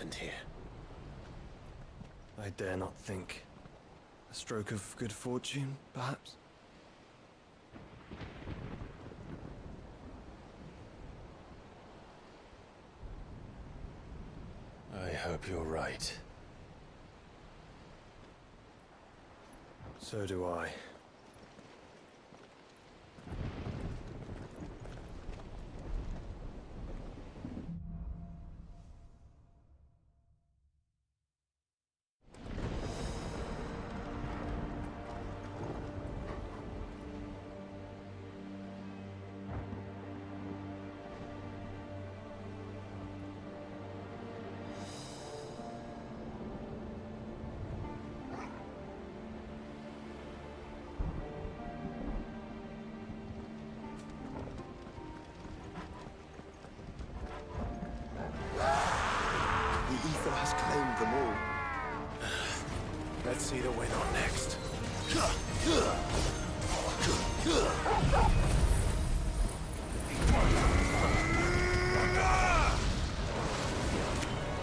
happened here? I dare not think. A stroke of good fortune, perhaps? I hope you're right. So do I. Has claimed them all. Let's see the win on next.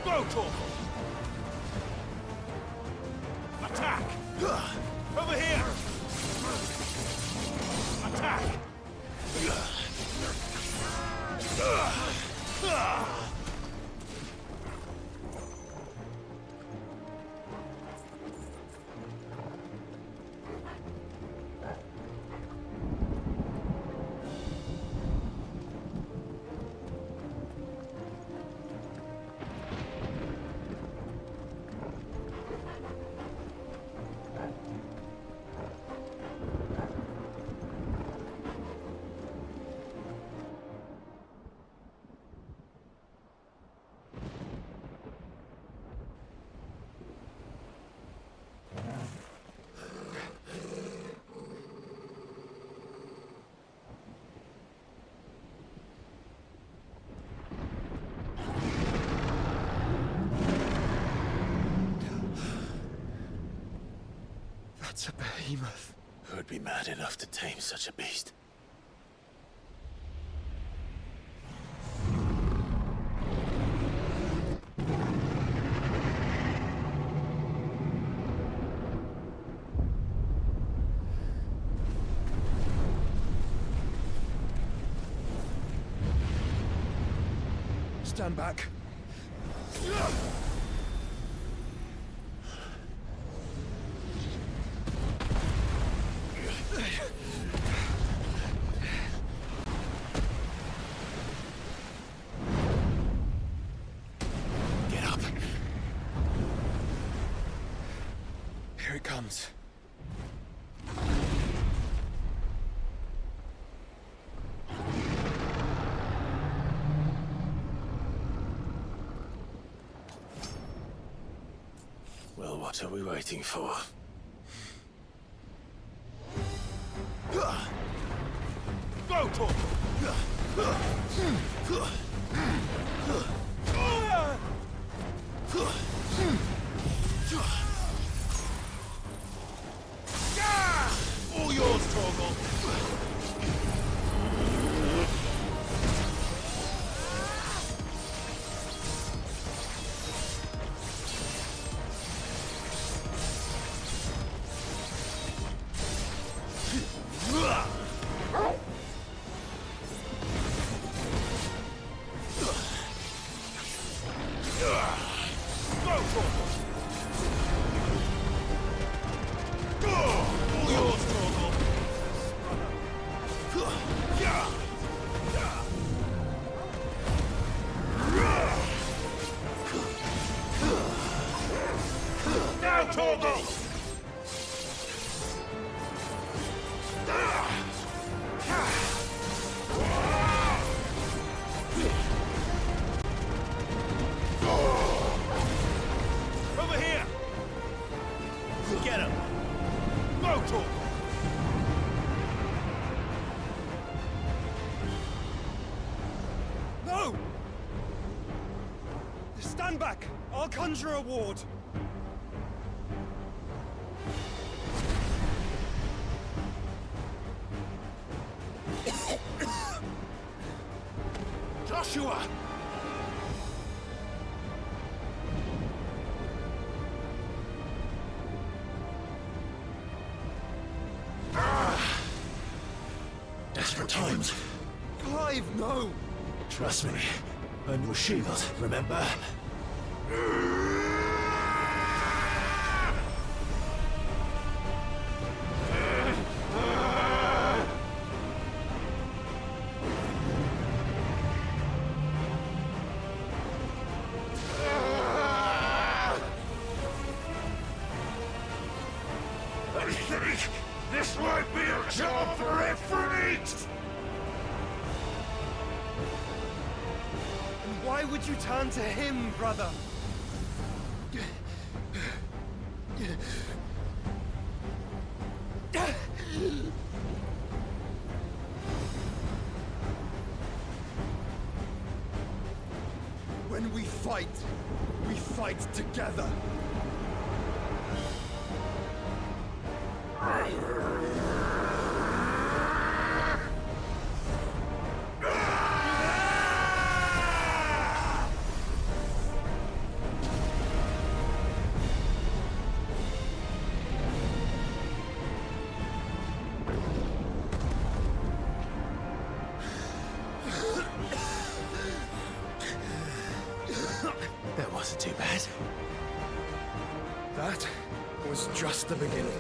Go, Torkel! Attack! Over here! Attack! That's a behemoth. Who'd be mad enough to tame such a beast? Stand back. Get up. Here it comes. Well, what are we waiting for? Go, Torkel! All yours, Torkel! Over here! Get him! Go, Torkel! No! Stand back! I'll conjure a ward! Joshua! No! Trust me. Earn your shield, remember? I think this might be a job for Ifrit! And why would you turn to him, brother? When we fight together. That wasn't too bad. That was just the beginning.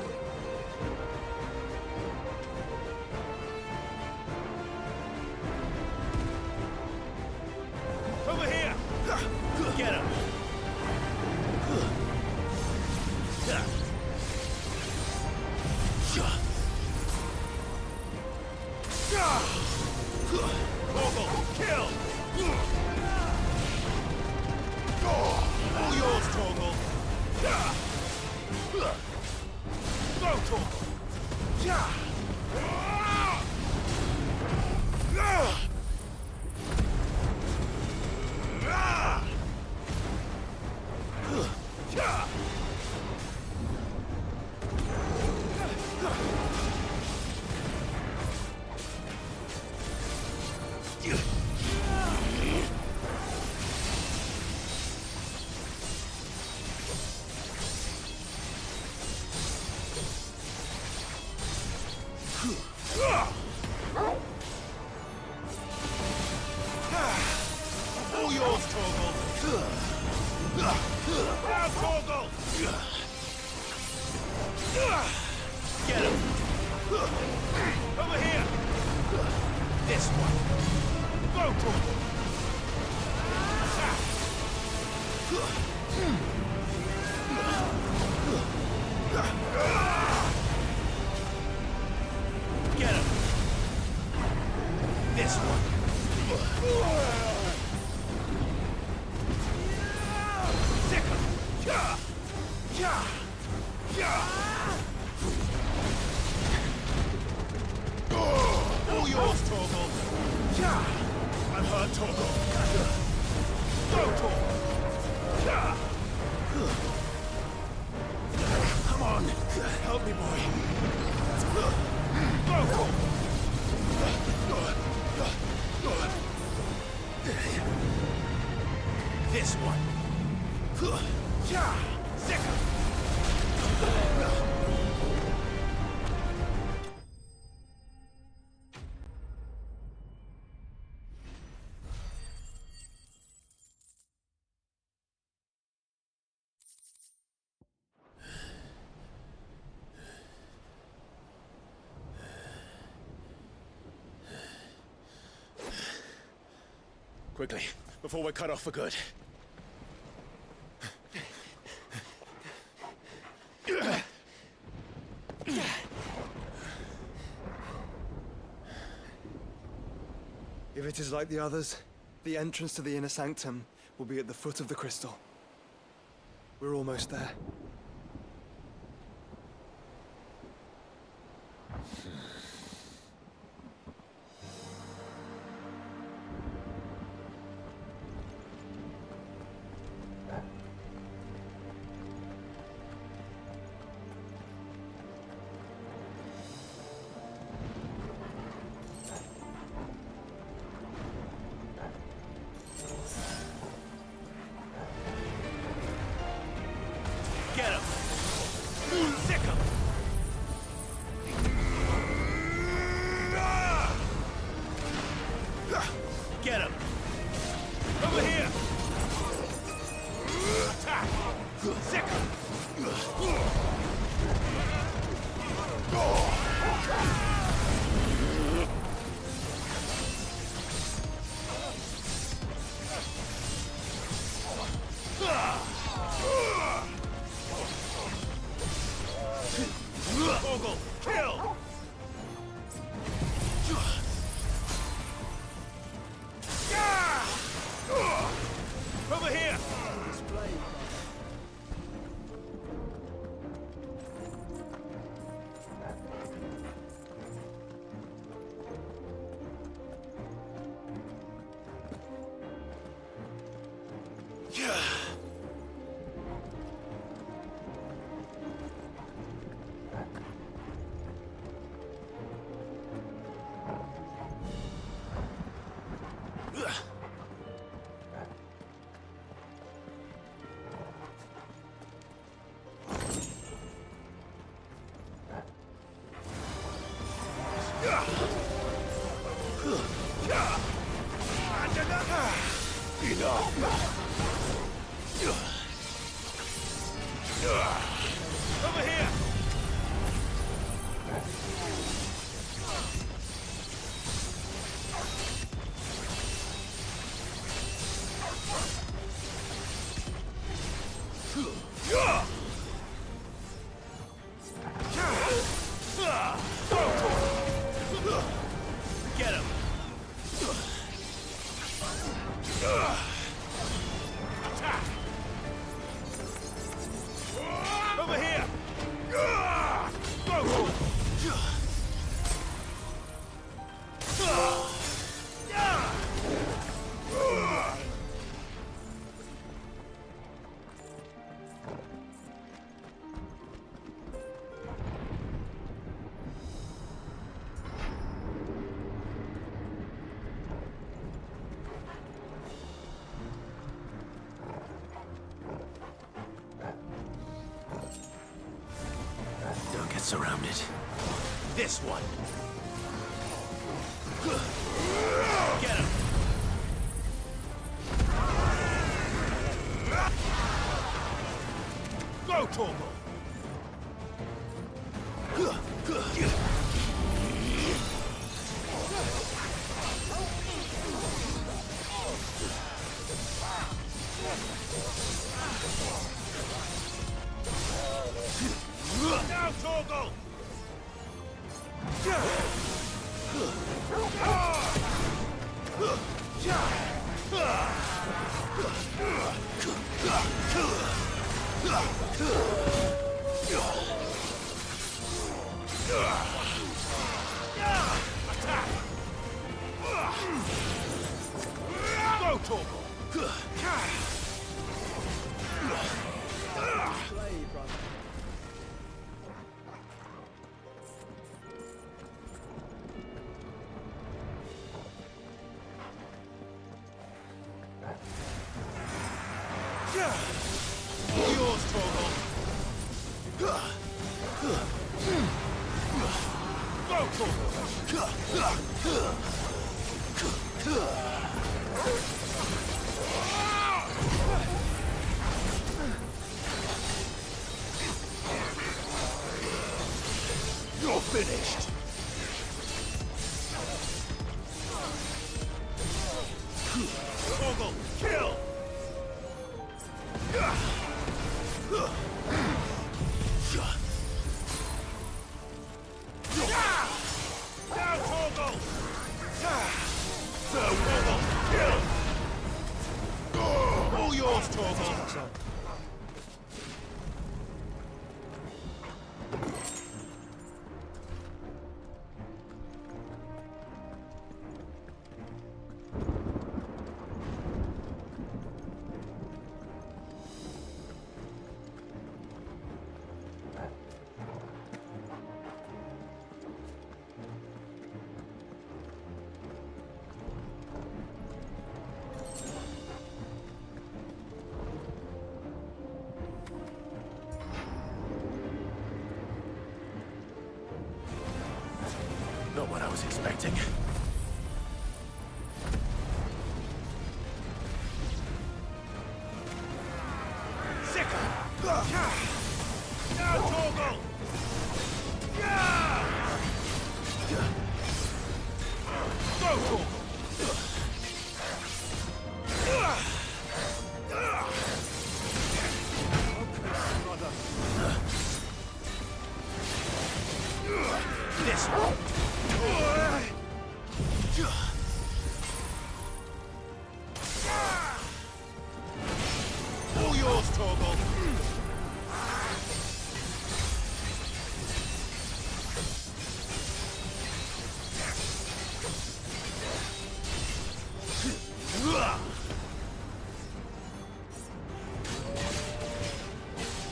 Over here! Get him! Torgal, kill! All yours, Torgal! Go, Torgal! All yours, Torgal! Now, Torgal! Get him! Over here! This one! Go, Torgal! Get him! This one! Sick him! All yours, Torgal! I'm hurt, Torgal! Go, Torgal! Come on! Help me, boy! Go, Torgal! This one! Sick him! Quickly, before we're cut off for good. If it is like the others, the entrance to the inner sanctum will be at the foot of the crystal. We're almost there. Get him! Over here! Attack! Sick! Ogle, kill! Over here! Over here! Get him! Attack! Over here! Go! Don't get surrounded. This one. Get him. Go, Torgal. Now, Torgal! Attack! Go, Torgal! Yours, Torgal! Go, Torgal! You're finished! Torgal, kill! Now, Torgal! Torgal, kill! All yours, Torgal! Not what I was expecting. Now, Torgal! Go, Torgal! This one! All yours, Torgal!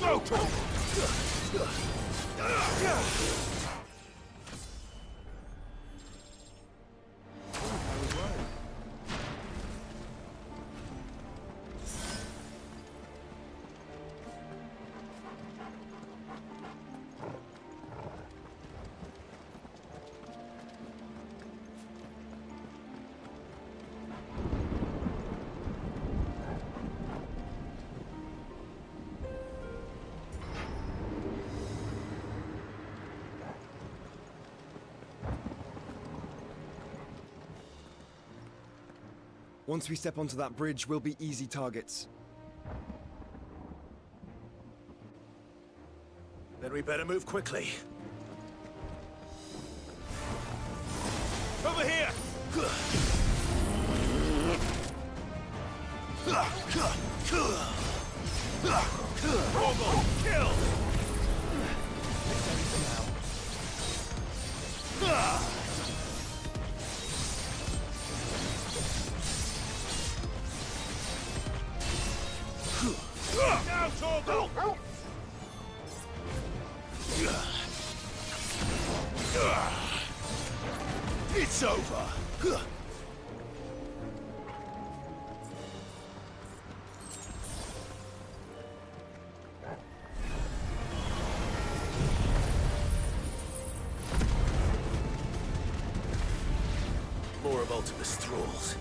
Go, Torgal! Once we step onto that bridge, we'll be easy targets. Then we better move quickly. Over here! Torgal, kill! Now, Torgal! It's over. More of Ultimus thralls.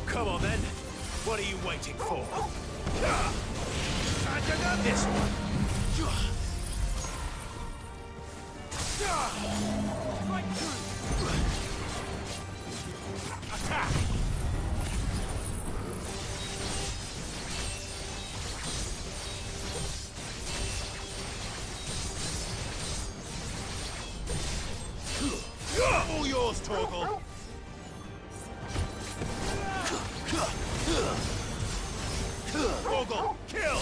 Come on then. What are you waiting for? This one. Right through! Attack! All yours, Torgal! Torgal, kill!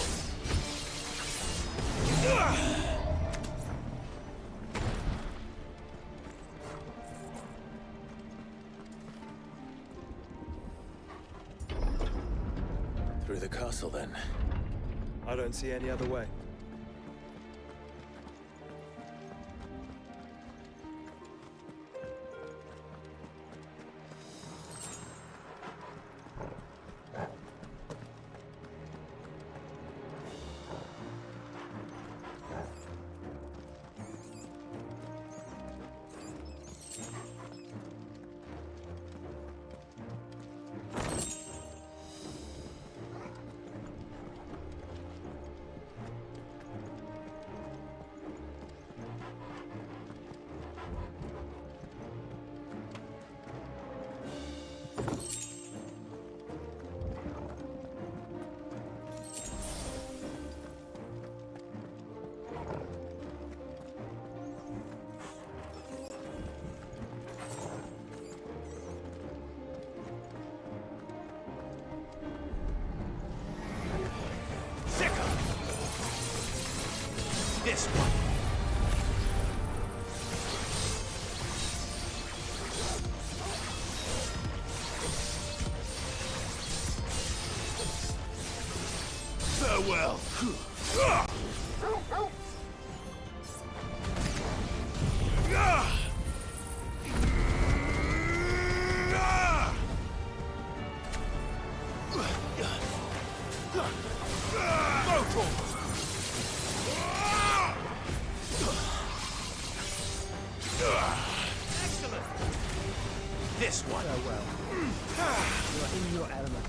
Through the castle, then. I don't see any other way. This one. Farewell. Excellent. This one. Farewell. You are in your element.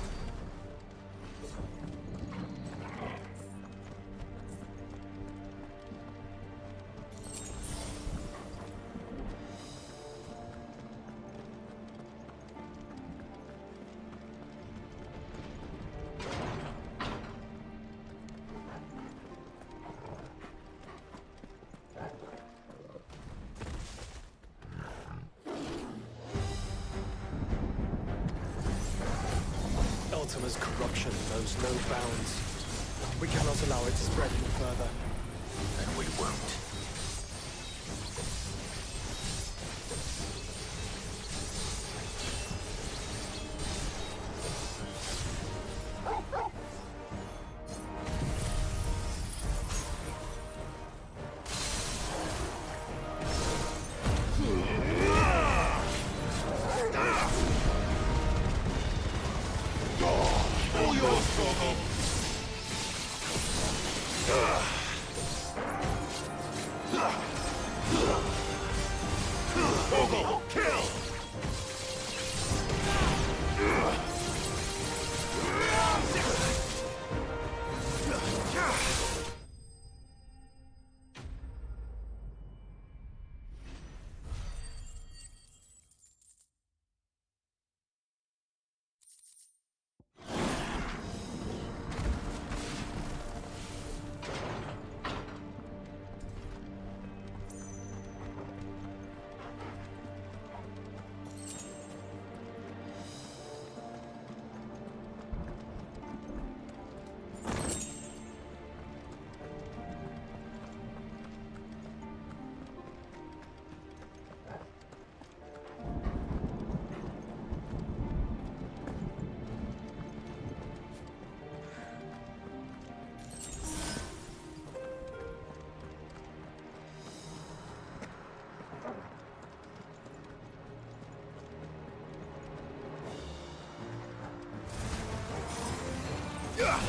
Ultima's corruption knows no bounds. We cannot allow it to spread any further. And we won't. All yours, Torgal. Torgal, kill!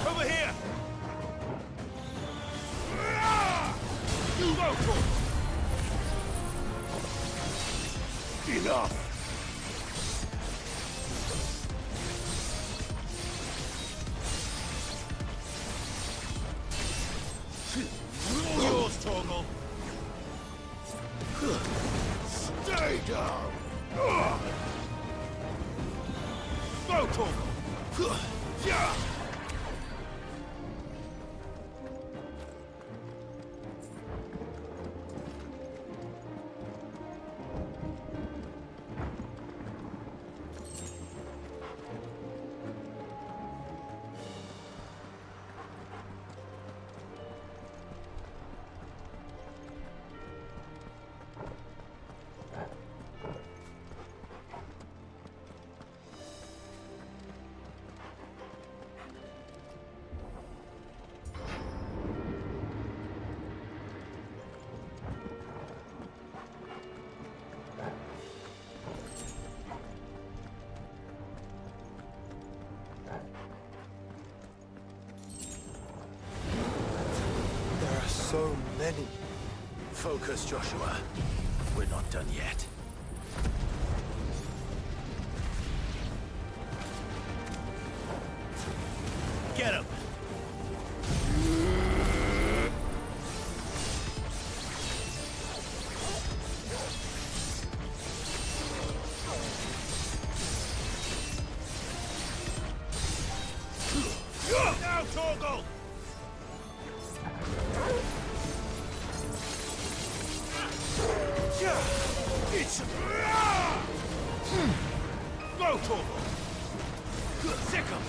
Over here! You go, Torgal! Enough! All yours, Torgal! Stay down! Go, Torgal! Yeah! So many. Focus, Joshua. We're not done yet. Get him! Now, Torgal! It's... Go, Torgal! Sick him!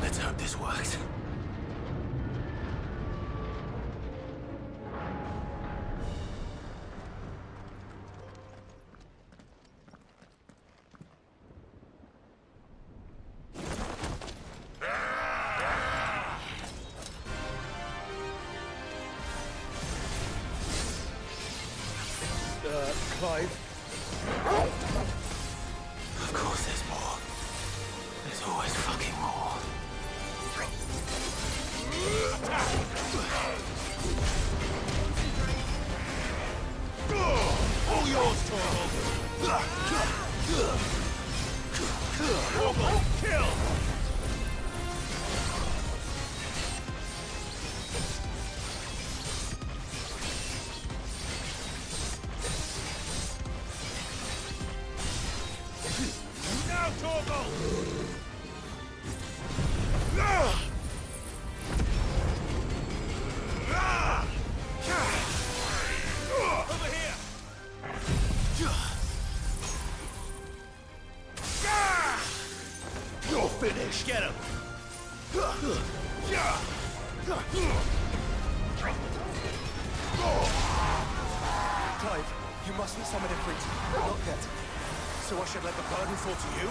Let's hope this works. Clive? Of course there's more. There's always fucking yours, Torgal! Torgal, kill! Now, Torgal! Over here! You're finished! Get him! Clive, you mustn't summon Ifrit. Not yet. So I should let the burden fall to you?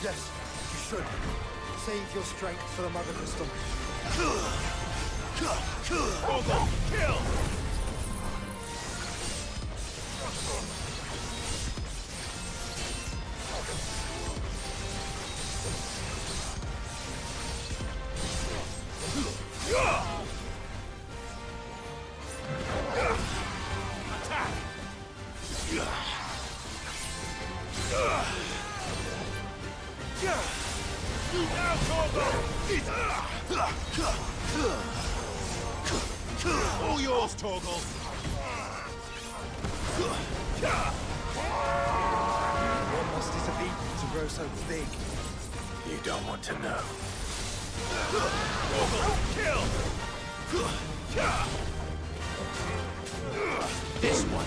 Yes, you should. Save your strength for the Mother Crystal. Torgal, kill! Attack! Now, Torgal! All yours, Torgal! What must it have eaten to grow so big? You don't want to know. Torgal, kill! This one.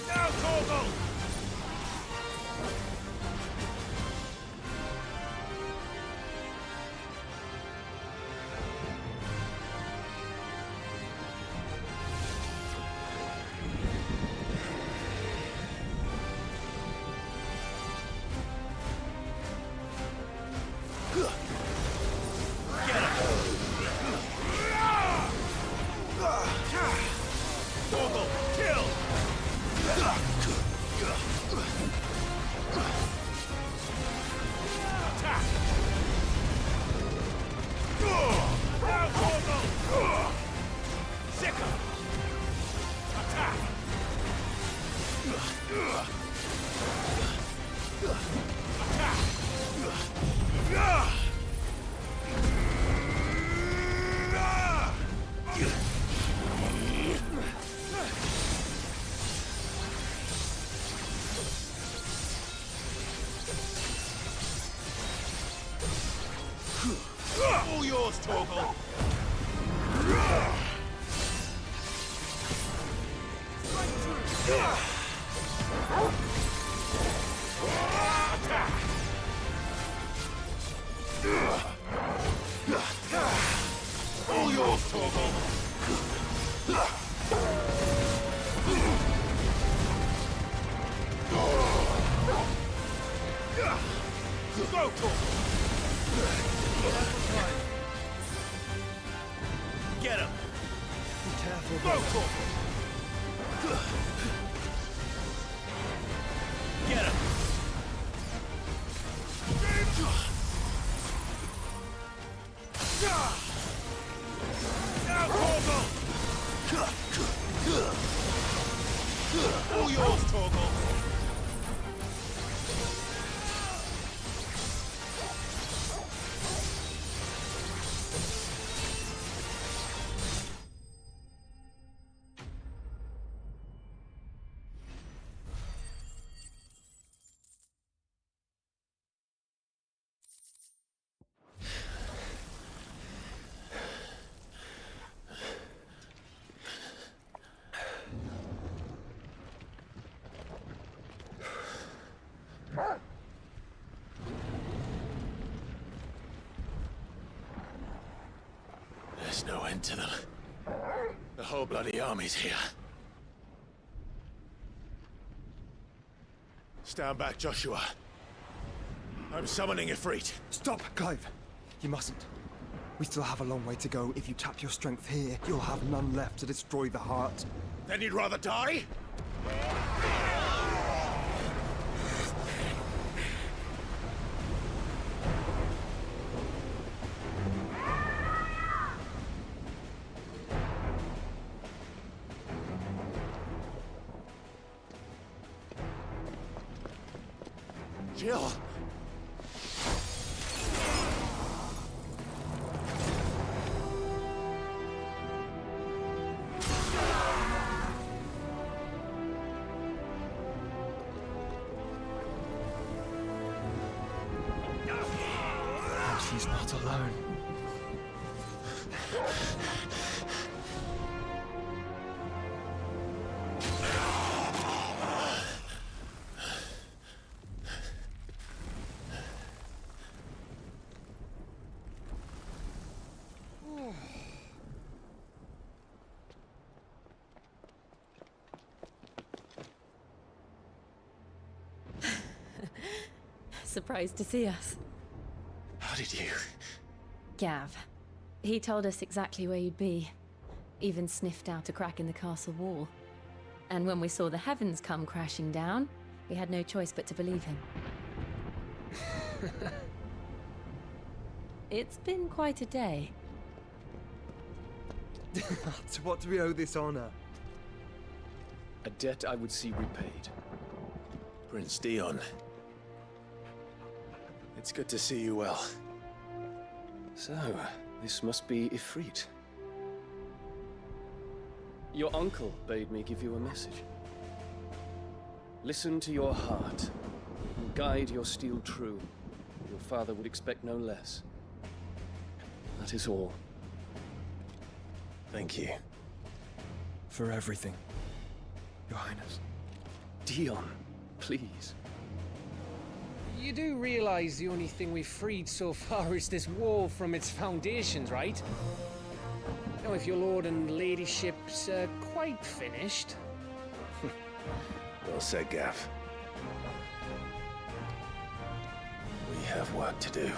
Now, Torgal! Get him! Torgal, kill! Attack! Now, Torgal! Sicker! Attack! Attack! All yours, Torgal! Attack! All yours, Torgal! Go, Torgal! Get him! Be careful, Go, brother. Torgal! Get him! Now, Torgal! All yours, Torgal! There's no end to them. The whole bloody army's here. Stand back, Joshua. I'm summoning Ifrit. Stop, Clive. You mustn't. We still have a long way to go. If you tap your strength here, you'll have none left to destroy the heart. Then you'd rather die? chill. Perhaps he's not alone. Surprised to see us. How did you? Gav. He told us exactly where you'd be. Even sniffed out a crack in the castle wall. And when we saw the heavens come crashing down, we had no choice but to believe him. It's been quite a day. To what do we owe this honor? A debt I would see repaid. Prince Dion. It's good to see you well. So, this must be Ifrit. Your uncle bade me give you a message. Listen to your heart, and guide your steel true. Your father would expect no less. That is all. Thank you. For everything, Your Highness. Dion, please. You do realize the only thing we've freed so far is this wall from its foundations, right? Now, if your lord and ladyship's quite finished... Well said, Gav. We have work to do.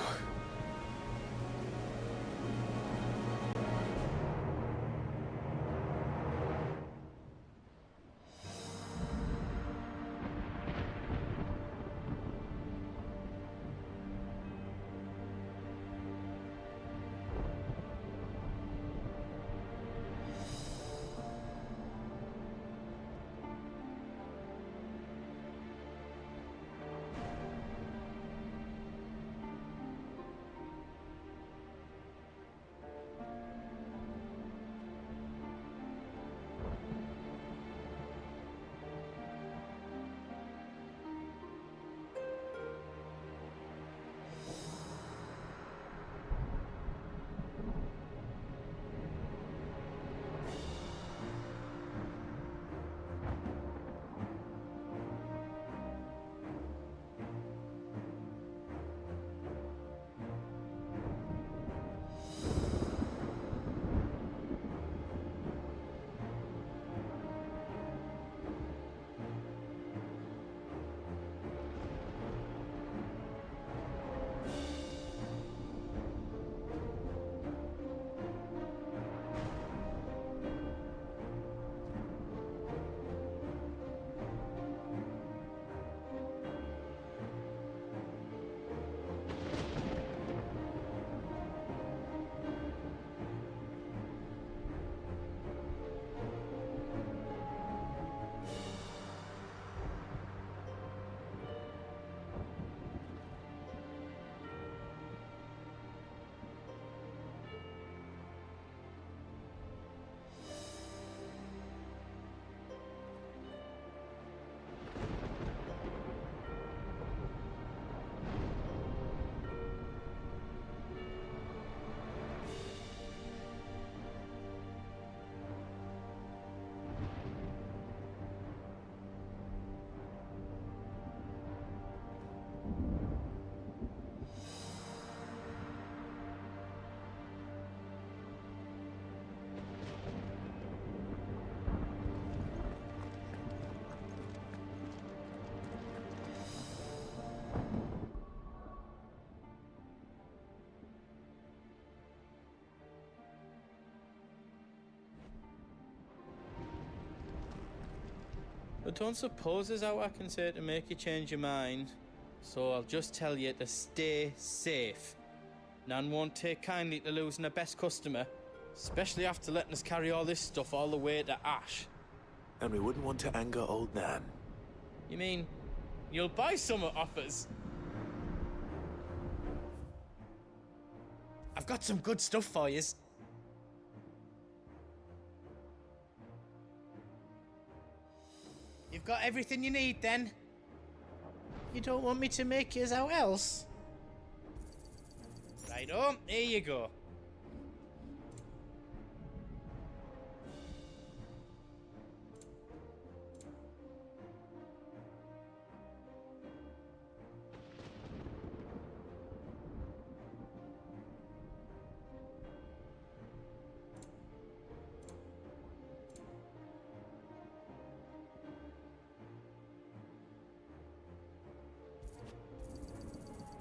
I don't suppose there's out I can say to make you change your mind. So I'll just tell you to stay safe. Nan won't take kindly to losing her best customer, especially after letting us carry all this stuff all the way to Ash. And we wouldn't want to anger old Nan. You mean, you'll buy some of offers? I've got some good stuff for yous. You've got everything you need, then? You don't want me to make yous out else? Right-o, here you go.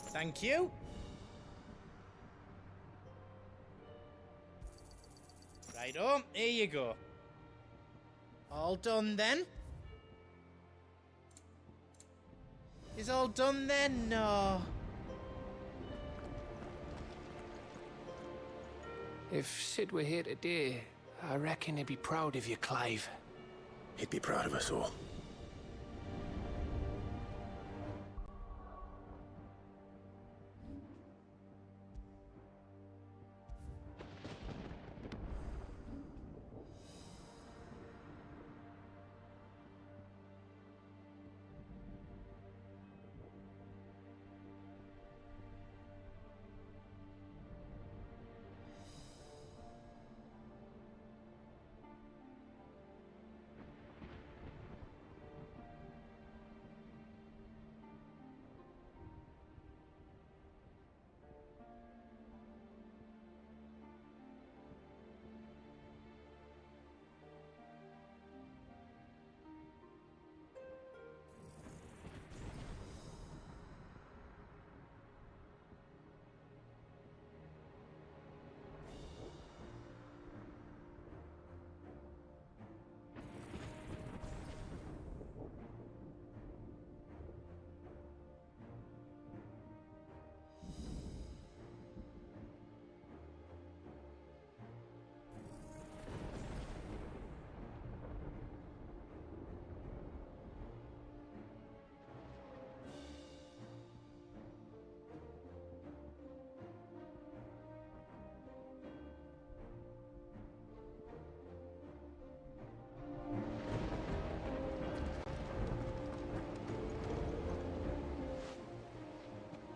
Thank you. Right-o, here you go. All done then? Is all done then? No. If Sid were here today, I reckon he'd be proud of you, Clive. He'd be proud of us all.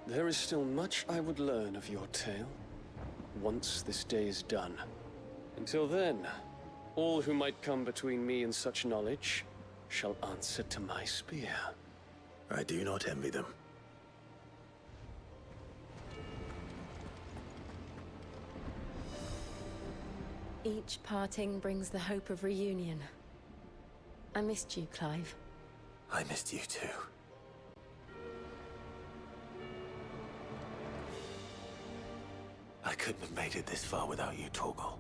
There is still much I would learn of your tale, once this day is done. Until then, all who might come between me and such knowledge shall answer to my spear. I do not envy them. Each parting brings the hope of reunion. I missed you, Clive. I missed you too. I couldn't have made it this far without you, Torgal.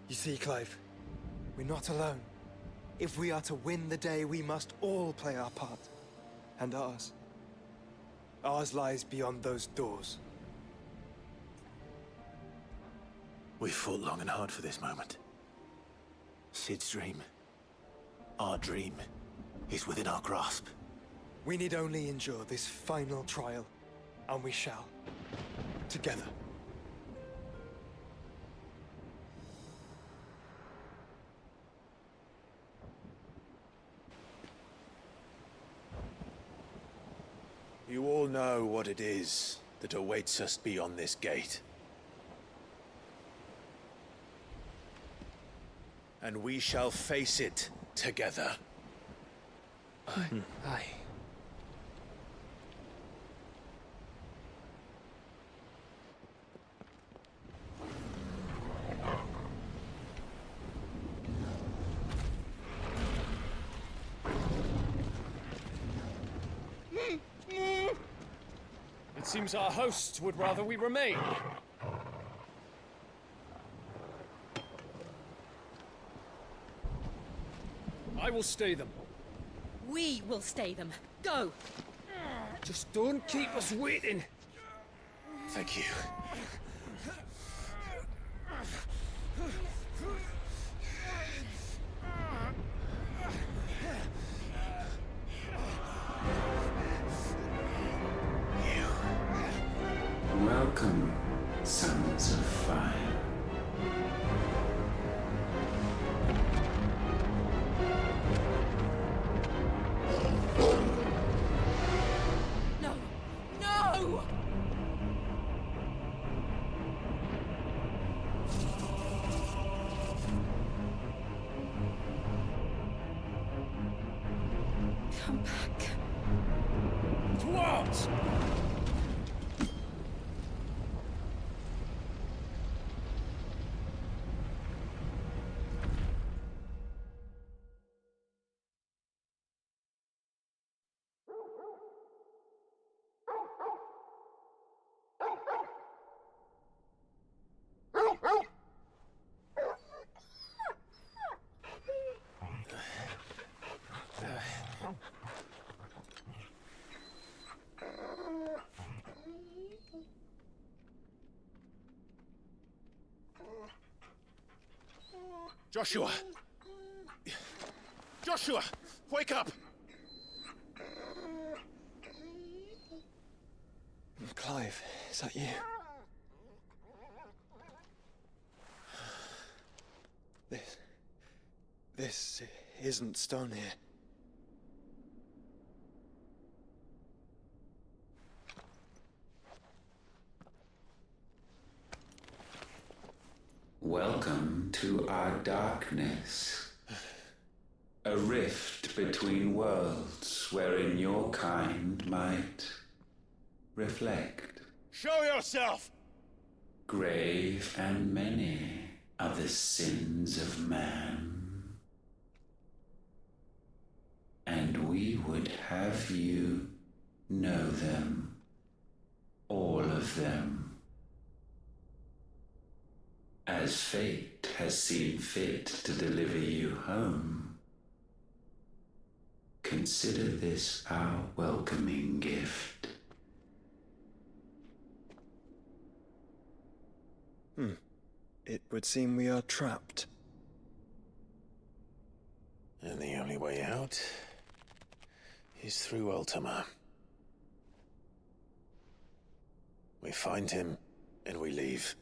You see, Clive, we're not alone. If we are to win the day, we must all play our part. And ours. Ours lies beyond those doors. We fought long and hard for this moment. Sid's dream, our dream, is within our grasp. We need only endure this final trial, and we shall. Together. You all know what it is that awaits us beyond this gate. And we shall face it together. Aye. It seems our hosts would rather we remain. I will stay them. We will stay them. Go! Just don't keep us waiting. Thank you. Come back. What? Joshua! Joshua! Wake up! Clive, is that you? This isn't stone here. Welcome to our darkness. A rift between worlds wherein your kind might reflect. Show yourself! Grave and many are the sins of man. And we would have you know them, all of them. As fate has seen fit to deliver you home, consider this our welcoming gift. It would seem we are trapped. And the only way out is through Ultima. We find him, and we leave.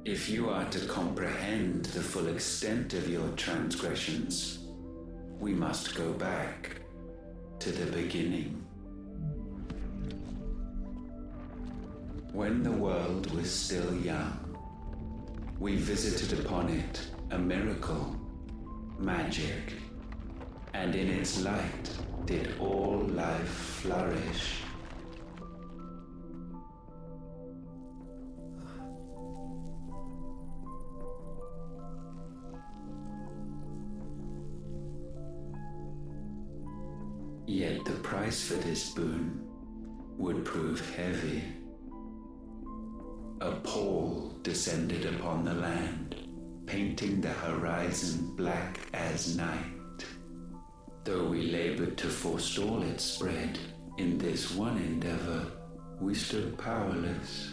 If you are to comprehend the full extent of your transgressions, we must go back to the beginning. When the world was still young, we visited upon it a miracle, magic, and in its light did all life flourish. Yet the price for this boon would prove heavy. A pall descended upon the land, painting the horizon black as night. Though we labored to forestall its spread, in this one endeavor, we stood powerless.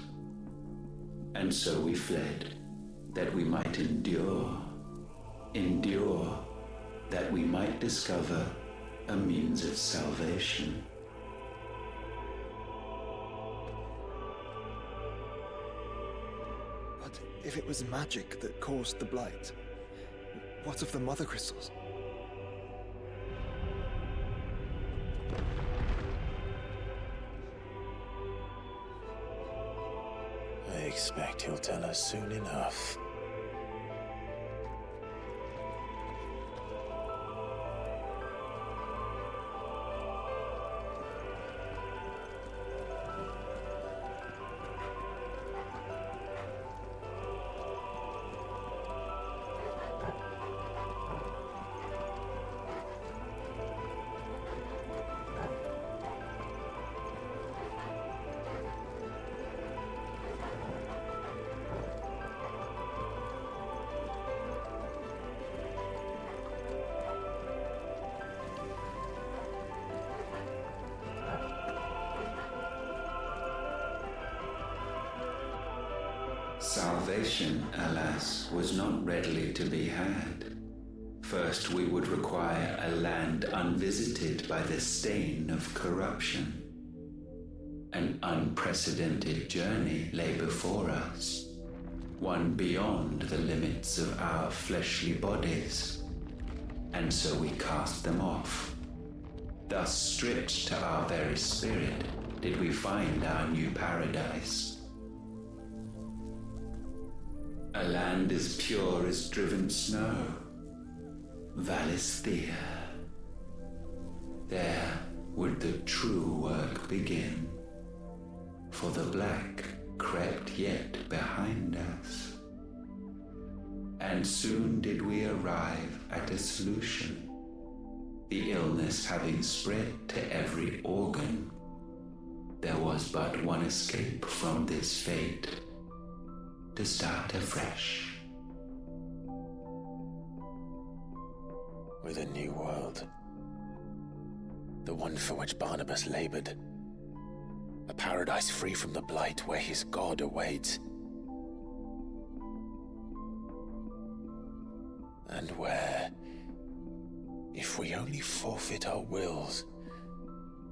And so we fled, that we might endure, that we might discover a means of salvation. But if it was magic that caused the blight, what of the mother crystals? I expect he'll tell us soon enough. Salvation, alas, was not readily to be had. First, we would require a land unvisited by the stain of corruption. An unprecedented journey lay before us, one beyond the limits of our fleshly bodies, and so we cast them off. Thus, stripped to our very spirit, did we find our new paradise. A land as pure as driven snow, Valisthea. There would the true work begin, for the black crept yet behind us. And soon did we arrive at a solution, the illness having spread to every organ. There was but one escape from this fate, to start afresh. With a new world. The one for which Barnabas labored. A paradise free from the blight where his God awaits. And where, if we only forfeit our wills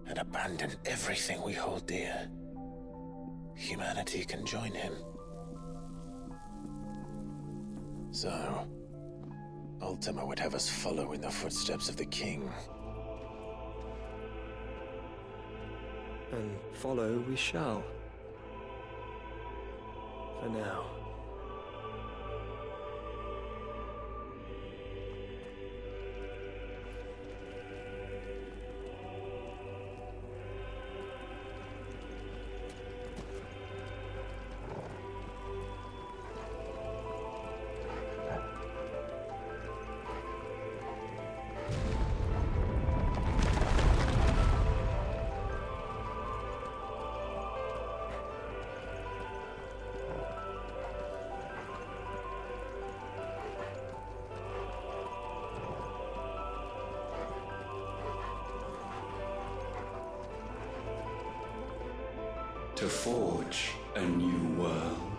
and abandon everything we hold dear, humanity can join him. So, Ultima would have us follow in the footsteps of the king. And follow we shall. For now. To forge a new world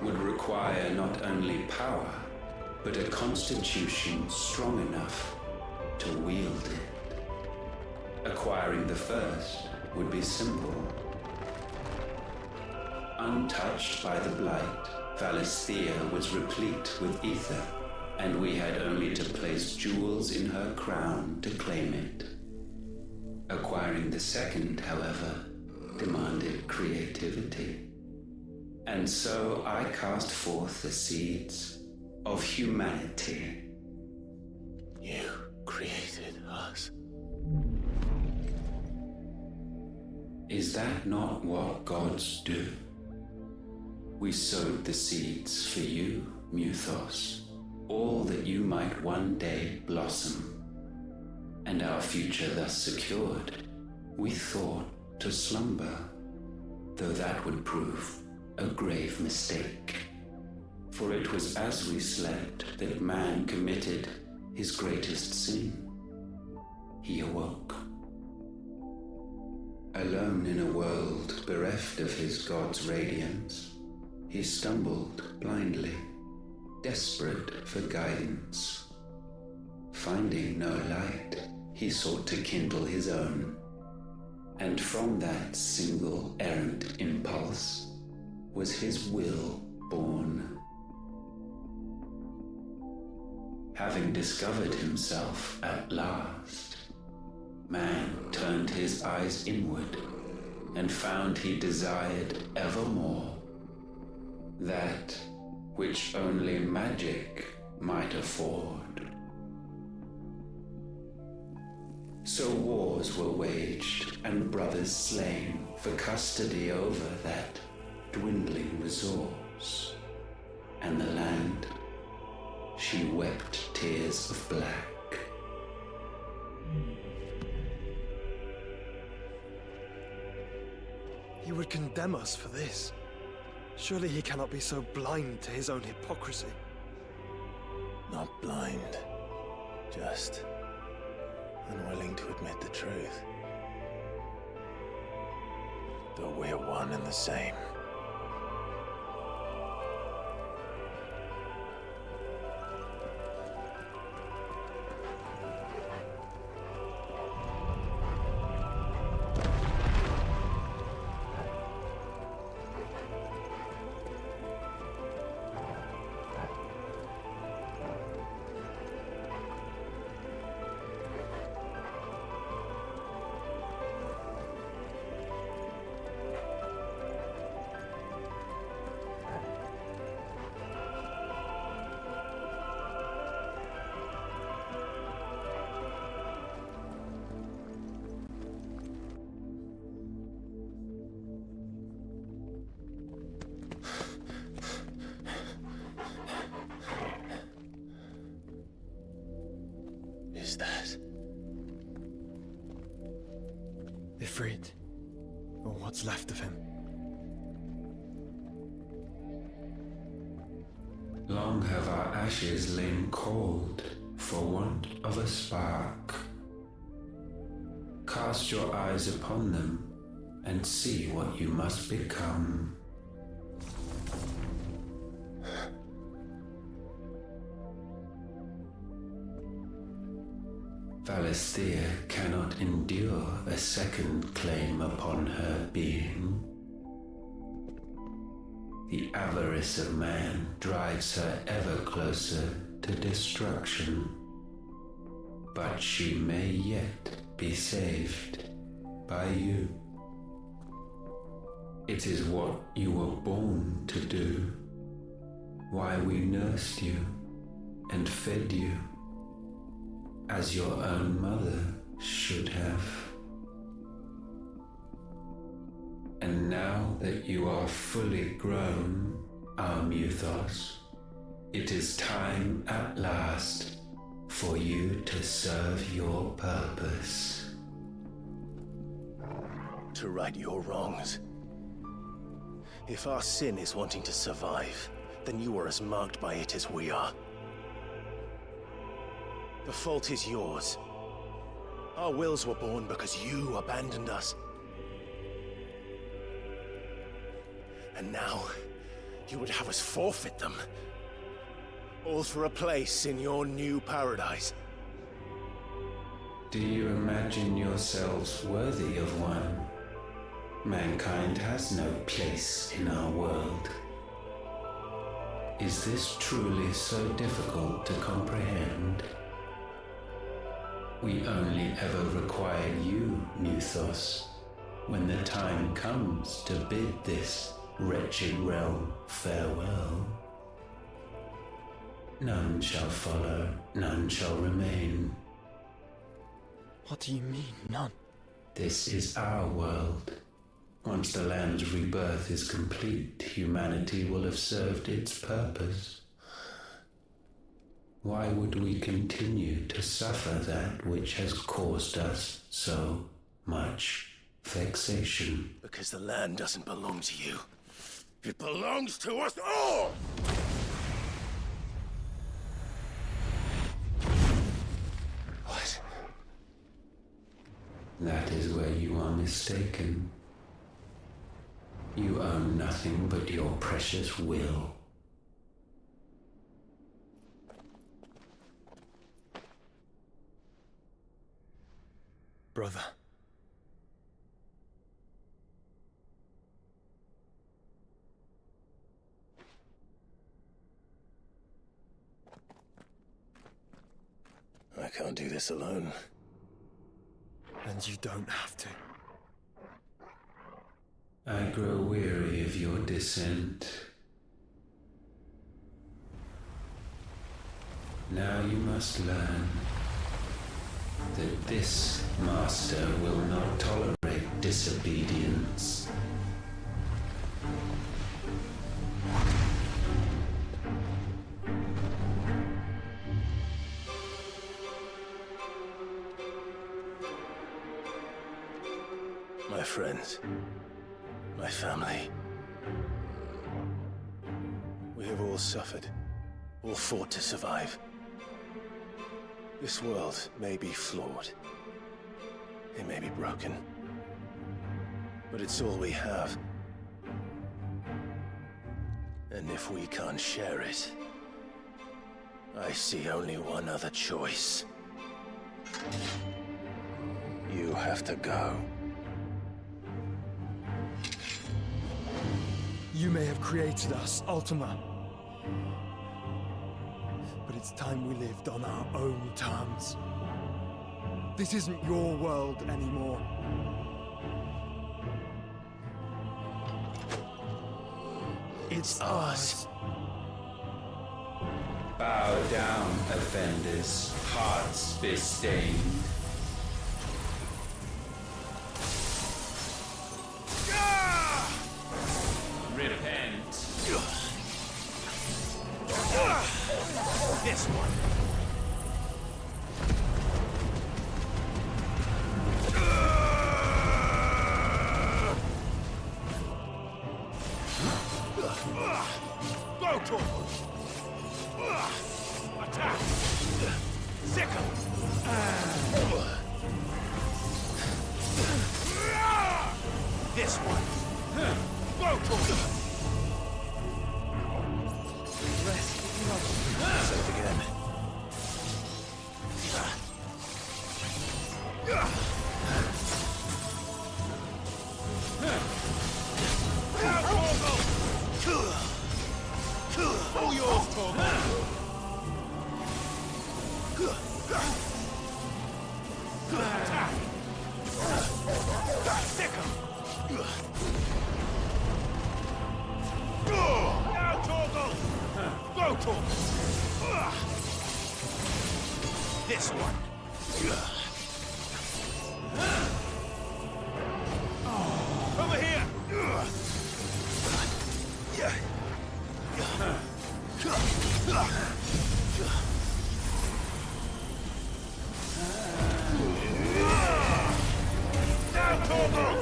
would require not only power, but a constitution strong enough to wield it. Acquiring the first would be simple. Untouched by the blight, Valisthea was replete with ether, and we had only to place jewels in her crown to claim it. Acquiring the second, however, demanded creativity. And so I cast forth the seeds of humanity. You created us. Is that not what gods do? We sowed the seeds for you, Muthos, all that you might one day blossom. And our future thus secured, we thought to slumber, though that would prove a grave mistake. For it was as we slept that man committed his greatest sin. He awoke. Alone in a world bereft of his God's radiance, he stumbled blindly, desperate for guidance. Finding no light, he sought to kindle his own. And from that single errant impulse was his will born. Having discovered himself at last, man turned his eyes inward and found he desired evermore that which only magic might afford. So wars were waged and brothers slain for custody over that dwindling resource, and the land, she wept tears of black. He would condemn us for this. Surely he cannot be so blind to his own hypocrisy. Not blind, just unwilling to admit the truth. Though we're one and the same. that? Ifrit, or what's left of him. Long have our ashes lain cold for want of a spark. Cast your eyes upon them and see what you must become. Valisthea cannot endure a second claim upon her being. The avarice of man drives her ever closer to destruction. But she may yet be saved by you. It is what you were born to do, why we nursed you and fed you, as your own mother should have. And now that you are fully grown, our Muthos, it is time at last for you to serve your purpose. To right your wrongs. If our sin is wanting to survive, then you are as marked by it as we are. The fault is yours. Our wills were born because you abandoned us. And now, you would have us forfeit them. All for a place in your new paradise. Do you imagine yourselves worthy of one? Mankind has no place in our world. Is this truly so difficult to comprehend? We only ever require you, Muthos, when the time comes to bid this wretched realm farewell. None shall follow, none shall remain. What do you mean, none? This is our world. Once the land's rebirth is complete, humanity will have served its purpose. Why would we continue to suffer that which has caused us so much vexation? Because the land doesn't belong to you. It belongs to us all! What? That is where you are mistaken. You own nothing but your precious will. Brother. I can't do this alone. And you don't have to. I grow weary of your dissent. Now you must learn that this master will not tolerate disobedience. My friends, my family. We have all suffered, all fought to survive. This world may be flawed. It may be broken. But it's all we have. And if we can't share it, I see only one other choice. You have to go. You may have created us, Ultima. But it's time we lived on our own terms. This isn't your world anymore. It's ours. Bow down, offenders, hearts bestained. Repent. This one. Go, Torgal! Attack! Sickle! This one! Go, Torgal! Rest long. Save again. All yours, Torgal! Attack! Sickle! Now, Torgal! Go, Torgal! This one! Over here! Now, Torgal!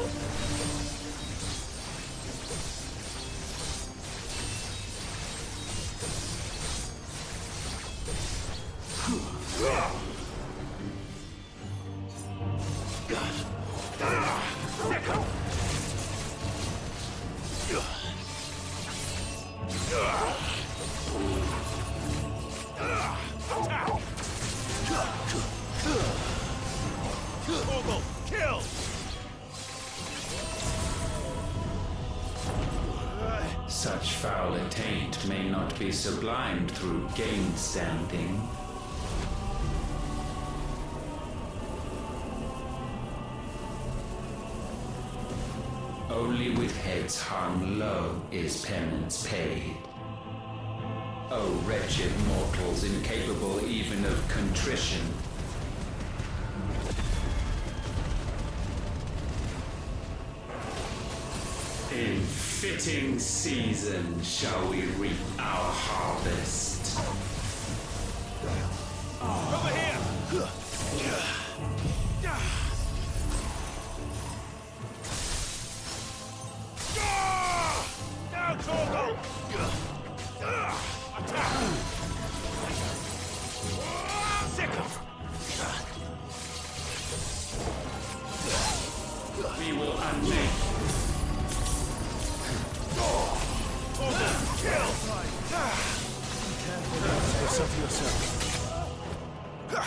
Torgal, kill! Such foul attaint may not be sublimed through gain-standing. Only with heads hung low is penance paid. O wretched mortals incapable even of contrition. In fitting season shall we reap our harvest. Over here! Now, Torgal! Attack! Sickle! We will unmake. Torgal, kill! Yourself yourself.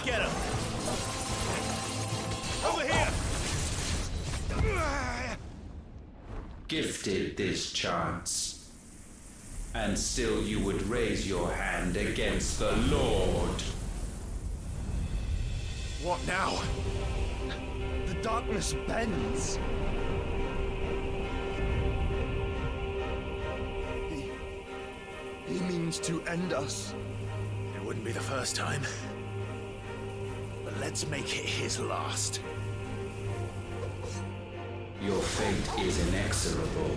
Get him! Over here! Gifted this chance, and still you would raise your hand against the Lord. What now? The darkness bends. He means to end us. It wouldn't be the first time. But let's make it his last. Your fate is inexorable.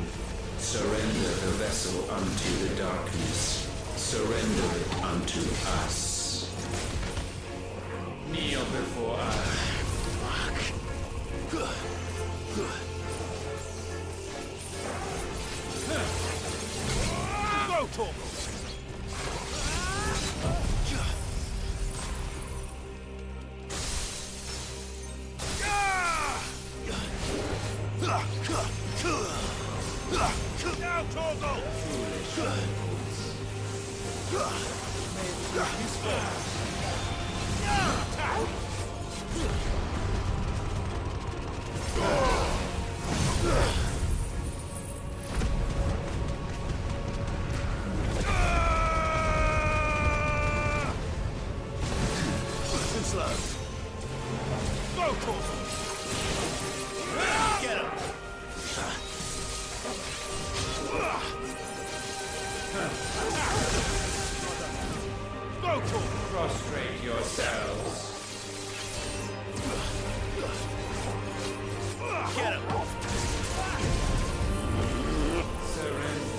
Surrender the vessel unto the darkness. Surrender it unto us. Kneel before us. Go, Torgal! Now, Torgal! Too slow. Go, Torgal! Get him! Go, Torgal! Prostrate yourselves. Get him! Surrender.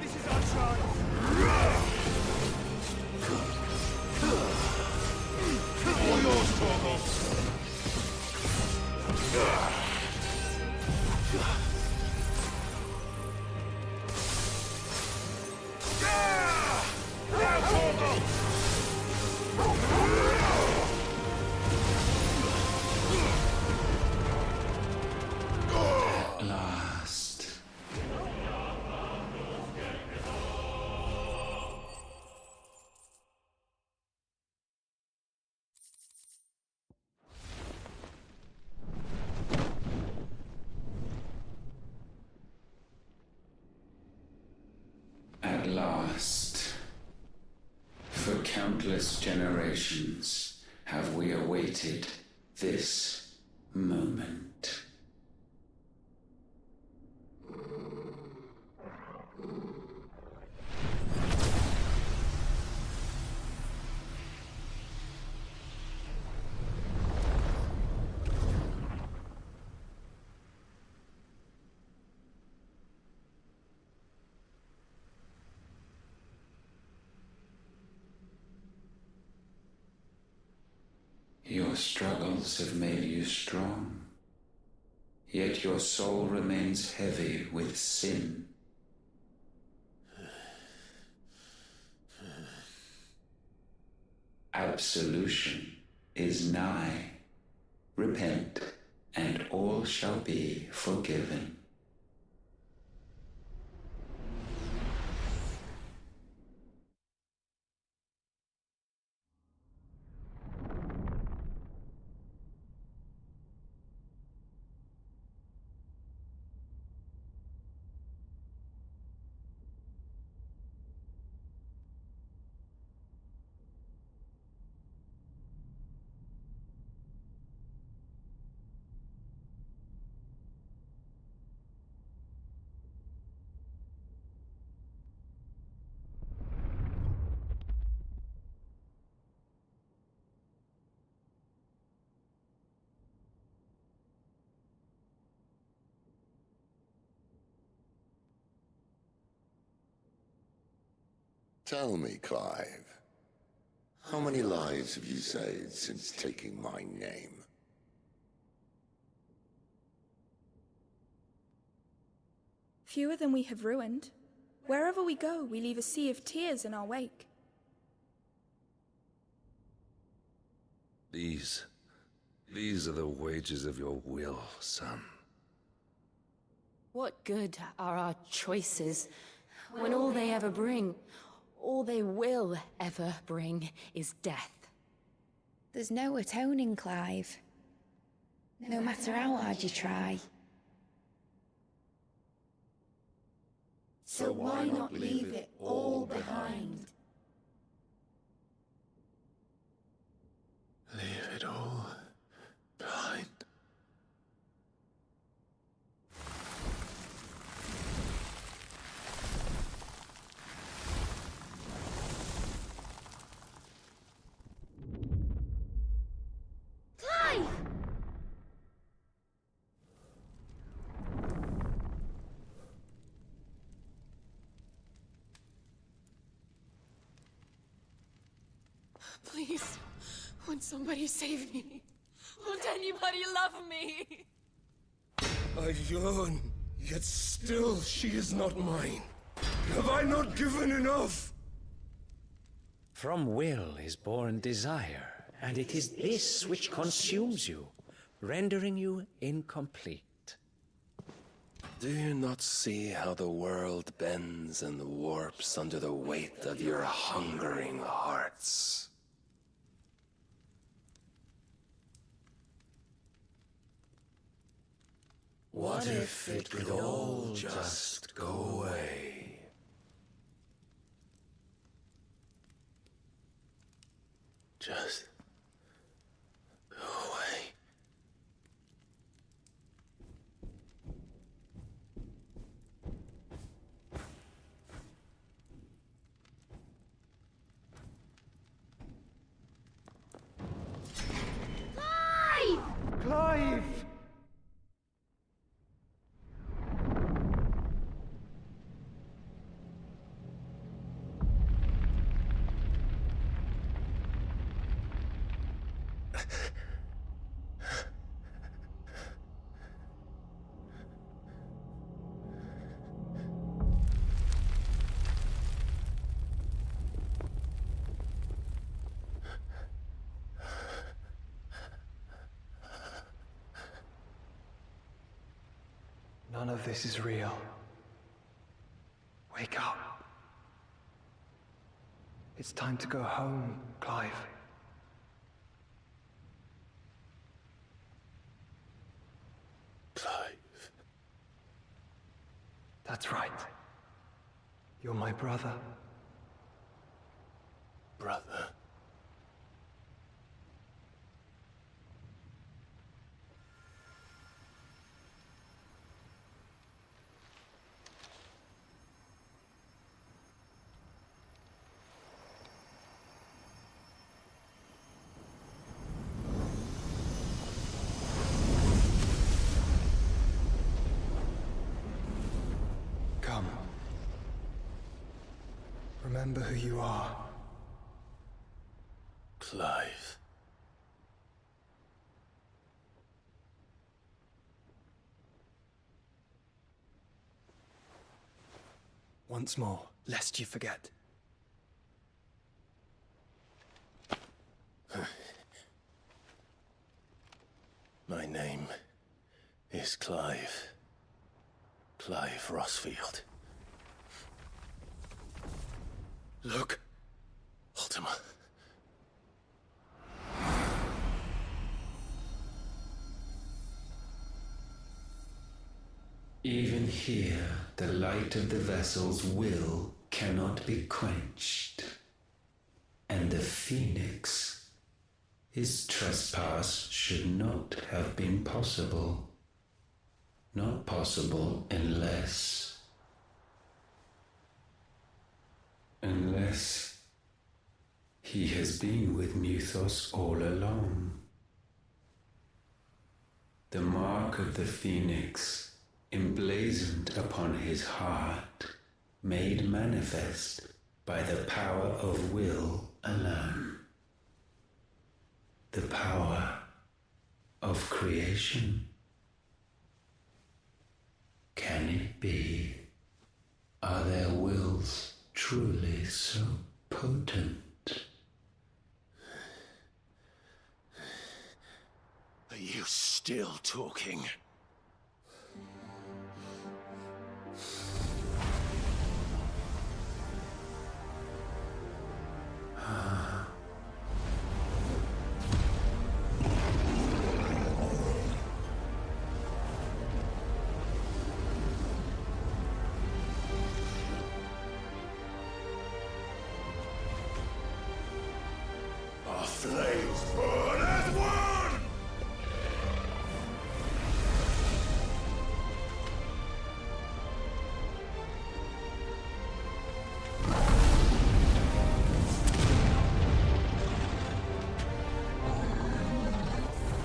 This is our chance. countless generations have we awaited this moment. Your struggles have made you strong, yet your soul remains heavy with sin. Absolution is nigh. Repent, and all shall be forgiven. Tell me, Clive, how many lives have you saved since taking my name? Fewer than we have ruined. Wherever we go, we leave a sea of tears in our wake. These are the wages of your will, son. What good are our choices when all they ever bring, all they will ever bring, is death? There's no atoning, Clive. No matter how hard you try. So why not leave it all behind? Leave it all behind. Clive! Please, won't somebody save me? Won't anybody love me? I yearn, yet still she is not mine. Have I not given enough? From will is born desire, and it is this which consumes you, rendering you incomplete. Do you not see how the world bends and warps under the weight of your hungering hearts? What if it could all just go away? Just go away. Clive! Clive! None of this is real. Wake up. It's time to go home, Clive. Clive. That's right. You're my brother. Brother. remember who you are. Clive. Once more, lest you forget. My name is Clive. Clive Rossfield. Look. Ultima. Even here, the light of the vessel's will cannot be quenched. And the Phoenix, his trespass should not have been possible. Not possible unless he has been with Muthos all along. The mark of the Phoenix, emblazoned upon his heart, made manifest by the power of will alone. The power of creation. Can it be? Are their wills truly so potent? Are you still talking? Our flames burn as one!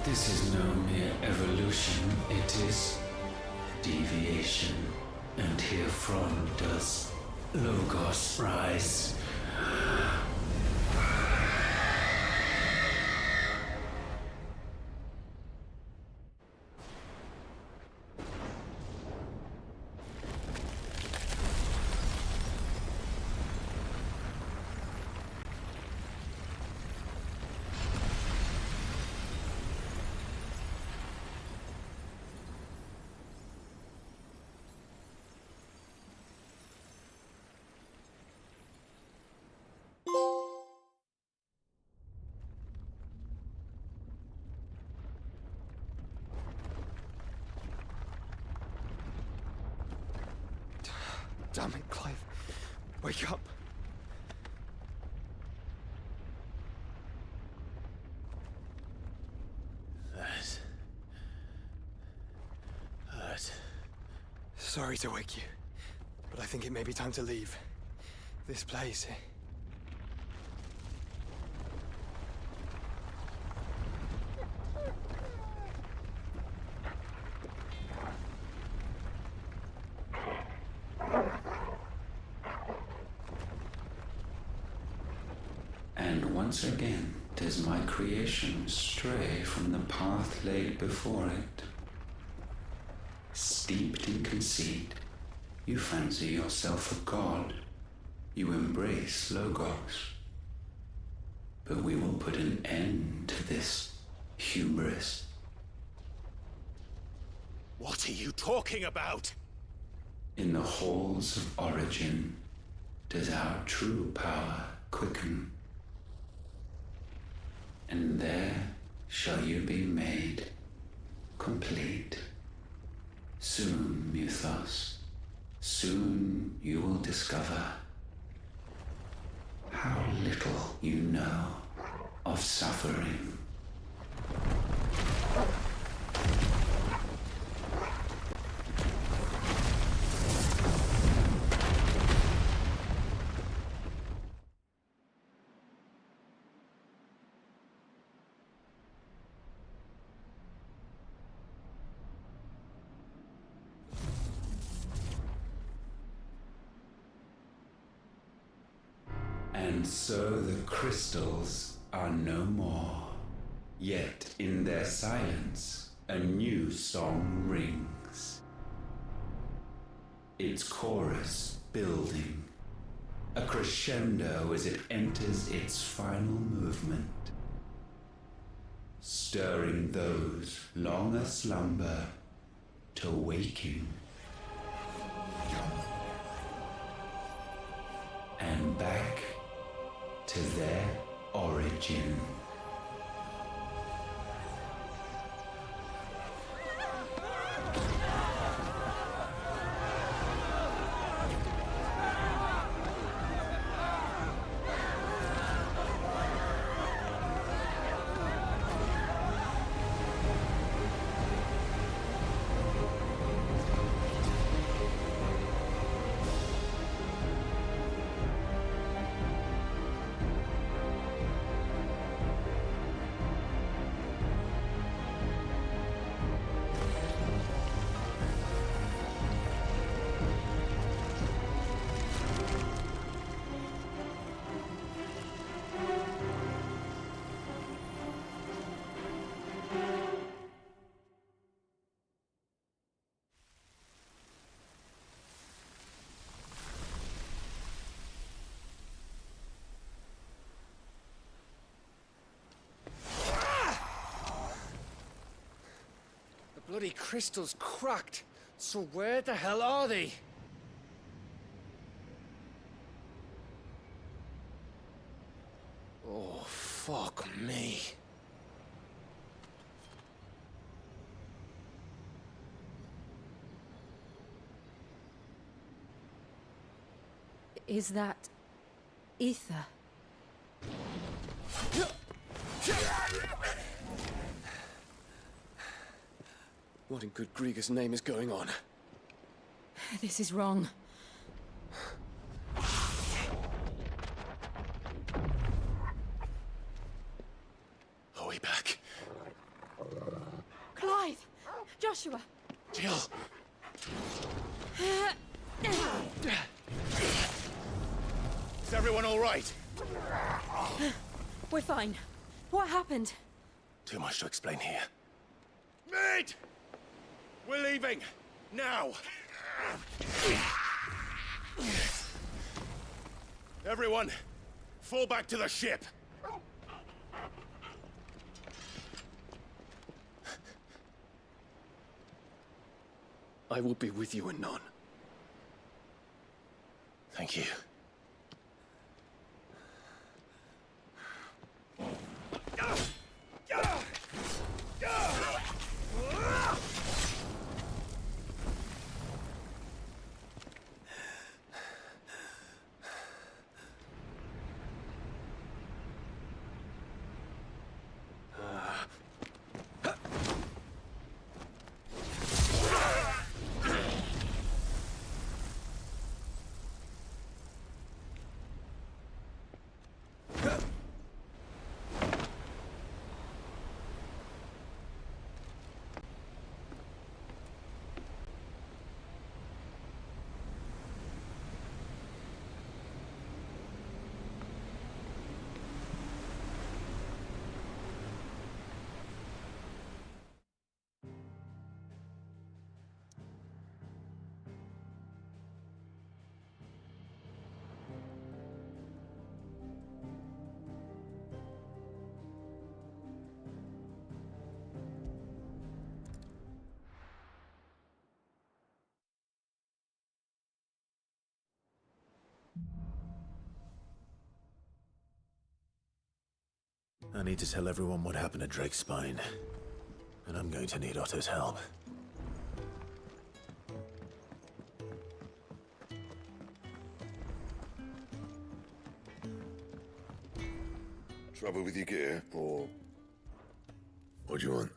This is no mere evolution, it is deviation. And herefrom does Logos rise. Damn it, Clive. Wake up. That hurt. Sorry to wake you, but I think it may be time to leave. This place. And once again does my creation stray from the path laid before it. Steeped in conceit, you fancy yourself a god. You embrace Logos. But we will put an end to this hubris. What are you talking about? In the halls of origin does our true power quicken. And there shall you be made complete. Soon, Muthos, soon you will discover how little you know of suffering. And so the crystals are no more. Yet in their silence, a new song rings. Its chorus building, a crescendo as it enters its final movement, stirring those long aslumber to waking. And back to their origin. Bloody crystal's cracked. So where the hell are they? Oh, fuck me. Is that ether? What in good Grieger's name is going on? This is wrong. Are we back? Clive! Joshua! Jill! Is everyone all right? We're fine. What happened? Too much to explain here. Mate! We're leaving! Now! Everyone, fall back to the ship! I will be with you anon. Thank you. I need to tell everyone what happened at Drake's Spine. And I'm going to need Otto's help. Trouble with your gear, or... What do you want?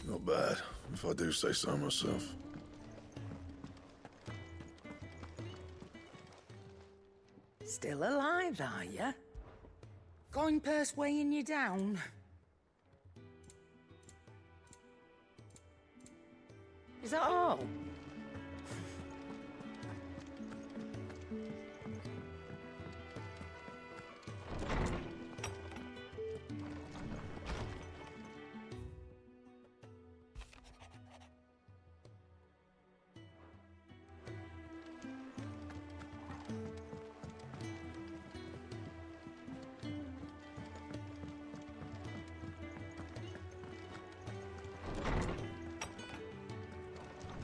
Not bad, if I do say so myself. Still alive, are you? Coin purse weighing you down? Is that all?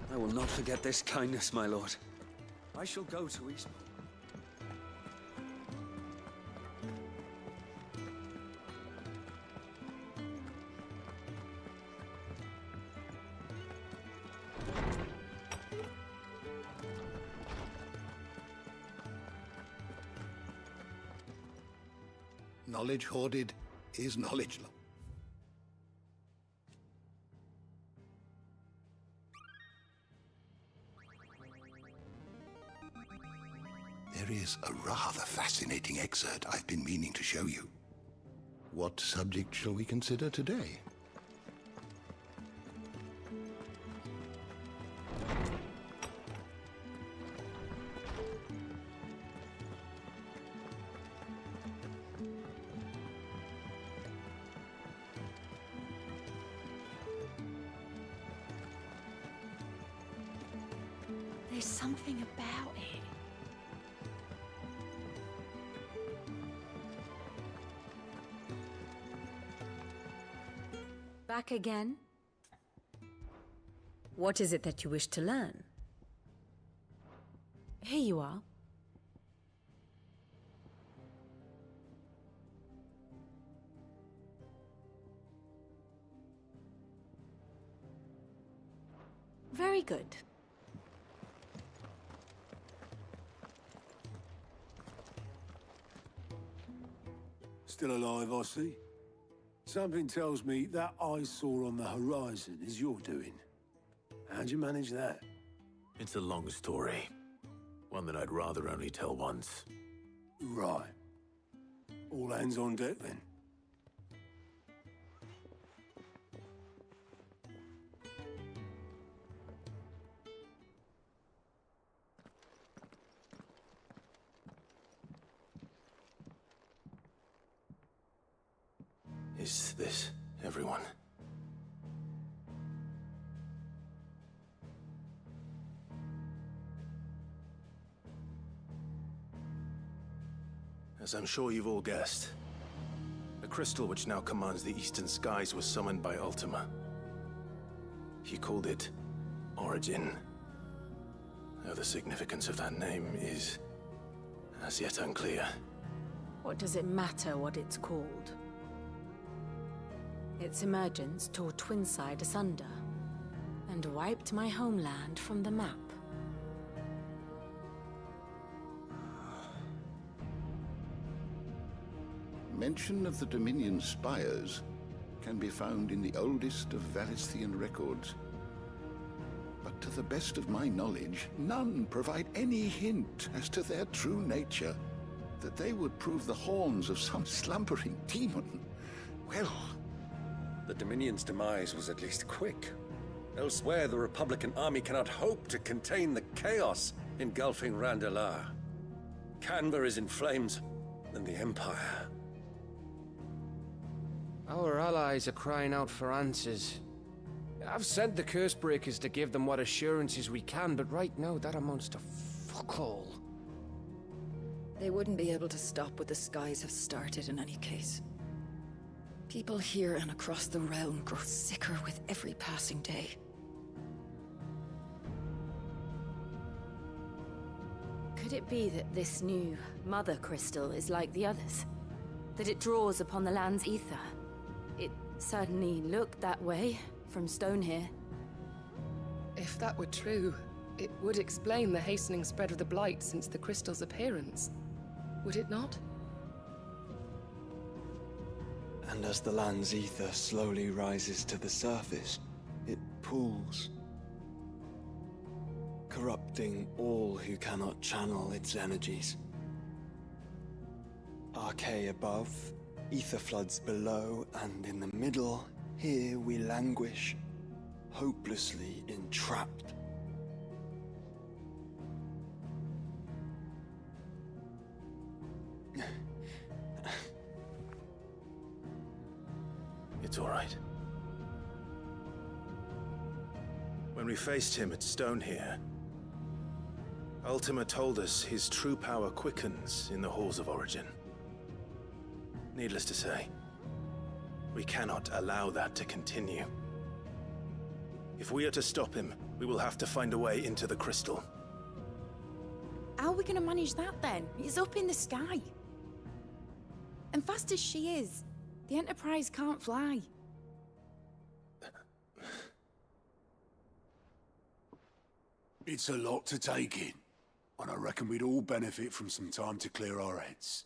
I will not forget this kindness, my lord. I shall go to Eastbourne. Knowledge hoarded is knowledge lost. There is a rather fascinating excerpt I've been meaning to show you. What subject shall we consider today? There's something about it. Back again? What is it that you wish to learn? Here you are. Very good. Still alive, I see. Something tells me that eyesore on the horizon is your doing. How'd you manage that? It's a long story. One that I'd rather only tell once. Right. All hands on deck, then. Is this everyone? As I'm sure you've all guessed, the crystal which now commands the eastern skies was summoned by Ultima. He called it Origin. Though the significance of that name is as yet unclear. What does it matter what it's called? Its emergence tore Twinside asunder and wiped my homeland from the map. Mention of the Dominion spires can be found in the oldest of Valisthian records. But to the best of my knowledge, none provide any hint as to their true nature. That they would prove the horns of some slumbering demon. Well, the Dominion's demise was at least quick. Elsewhere, the Republican army cannot hope to contain the chaos engulfing Randalar. Canva is in flames, and the Empire. Our allies are crying out for answers. I've sent the Cursebreakers to give them what assurances we can, but right now that amounts to fuck all. They wouldn't be able to stop what the skies have started in any case. People here and across the realm grow sicker with every passing day. Could it be that this new Mother Crystal is like the others? That it draws upon the land's ether? It certainly looked that way from stone here. If that were true, it would explain the hastening spread of the Blight since the crystal's appearance. Would it not? And as the land's ether slowly rises to the surface, it pools, corrupting all who cannot channel its energies. Arche above, Ether floods below, and in the middle, here we languish, hopelessly entrapped. It's all right. When we faced him at Stone here, Ultima told us his true power quickens in the halls of Origin. Needless to say, we cannot allow that to continue. If we are to stop him, we will have to find a way into the crystal. How are we gonna manage that then? It's up in the sky. And fast as she is, the Enterprise can't fly. It's a lot to take in, and I reckon we'd all benefit from some time to clear our heads.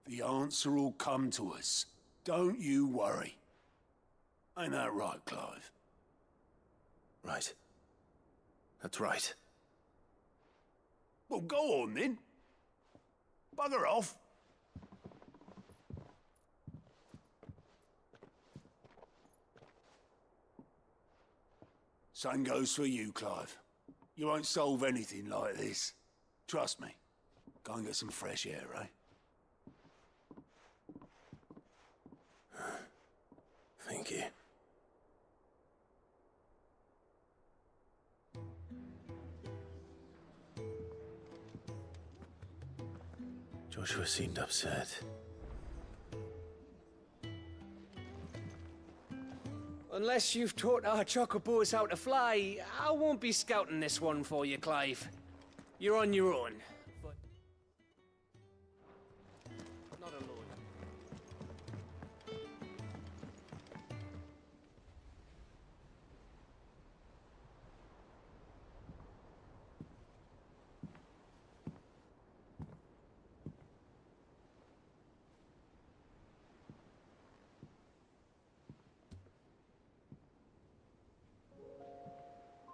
The answer will come to us. Don't you worry. Ain't that right, Clive? Right. That's right. Well, go on then. Bugger off. Same goes for you, Clive. You won't solve anything like this. Trust me. Go and get some fresh air, eh? Thank you. Joshua seemed upset. Unless you've taught our chocobos how to fly, I won't be scouting this one for you, Clive. You're on your own. But not alone.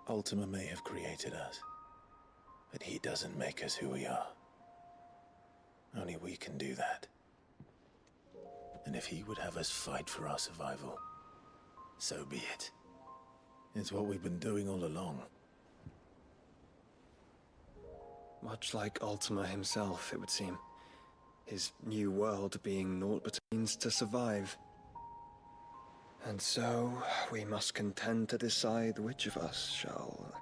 Ultima may have created us, but he doesn't make us who we are. Only we can do that. And if he would have us fight for our survival, so be it. It's what we've been doing all along. Much like Ultima himself, it would seem. His new world being naught but a means to survive. And so, we must contend to decide which of us shall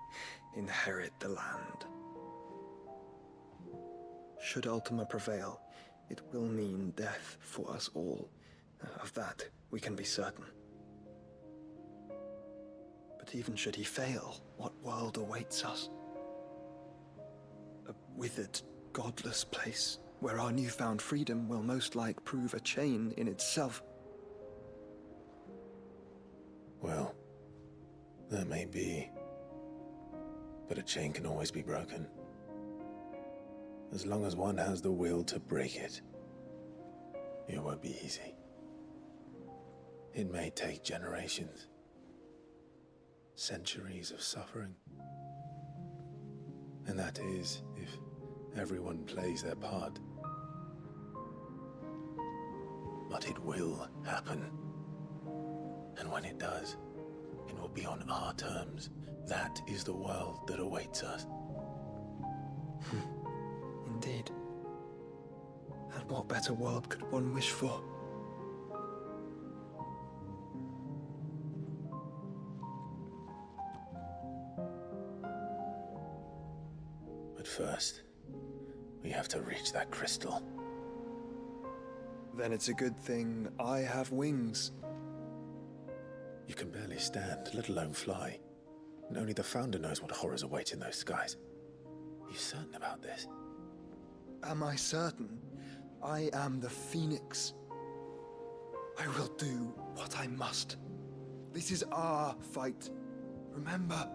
inherit the land. Should Ultima prevail, it will mean death for us all. Of that, we can be certain. But even should he fail, what world awaits us? A withered, godless place, where our newfound freedom will most like prove a chain in itself. Well, that may be. But a chain can always be broken. As long as one has the will to break it. It won't be easy. It may take generations. Centuries of suffering. And that is, if everyone plays their part. But it will happen. And when it does, it will be on our terms. That is the world that awaits us. Indeed. And what better world could one wish for? But first, we have to reach that crystal. Then it's a good thing I have wings. You can barely stand, let alone fly. And only the Founder knows what horrors await in those skies. Are you certain about this? Am I certain? I am the Phoenix. I will do what I must. This is our fight. Remember?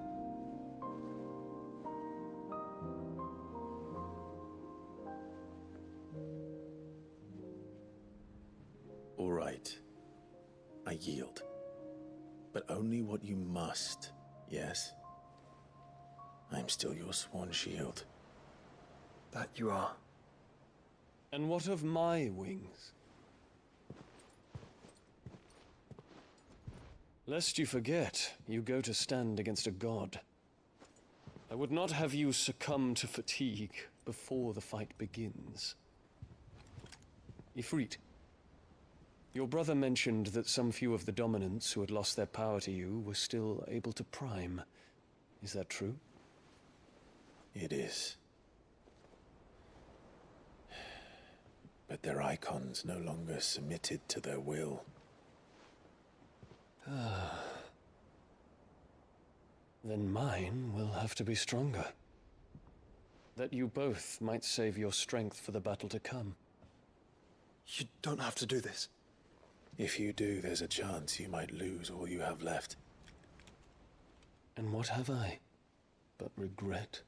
All right. I yield. But only what you must, yes? I'm still your sworn shield. That you are. And what of my wings? Lest you forget, you go to stand against a god. I would not have you succumb to fatigue before the fight begins. Ifrit, your brother mentioned that some few of the dominants who had lost their power to you were still able to prime. Is that true? It is. But their Eikons no longer submitted to their will. Then mine will have to be stronger. That you both might save your strength for the battle to come. You don't have to do this. If you do, there's a chance you might lose all you have left. And what have I but regret?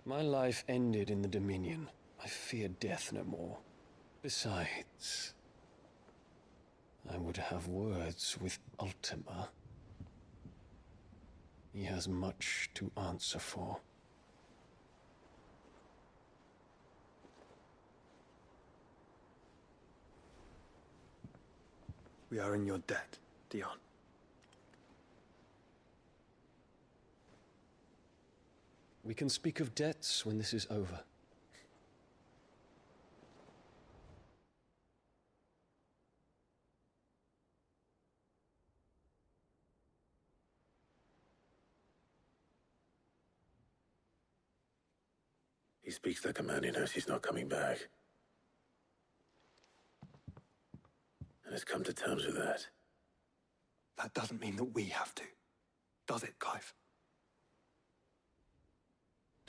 My life ended in the Dominion. I fear death no more. Besides, I would have words with Ultima. He has much to answer for. We are in your debt, Dion. We can speak of debts when this is over. He speaks like a man who knows he's not coming back. And has come to terms with that. That doesn't mean that we have to, does it, Clive?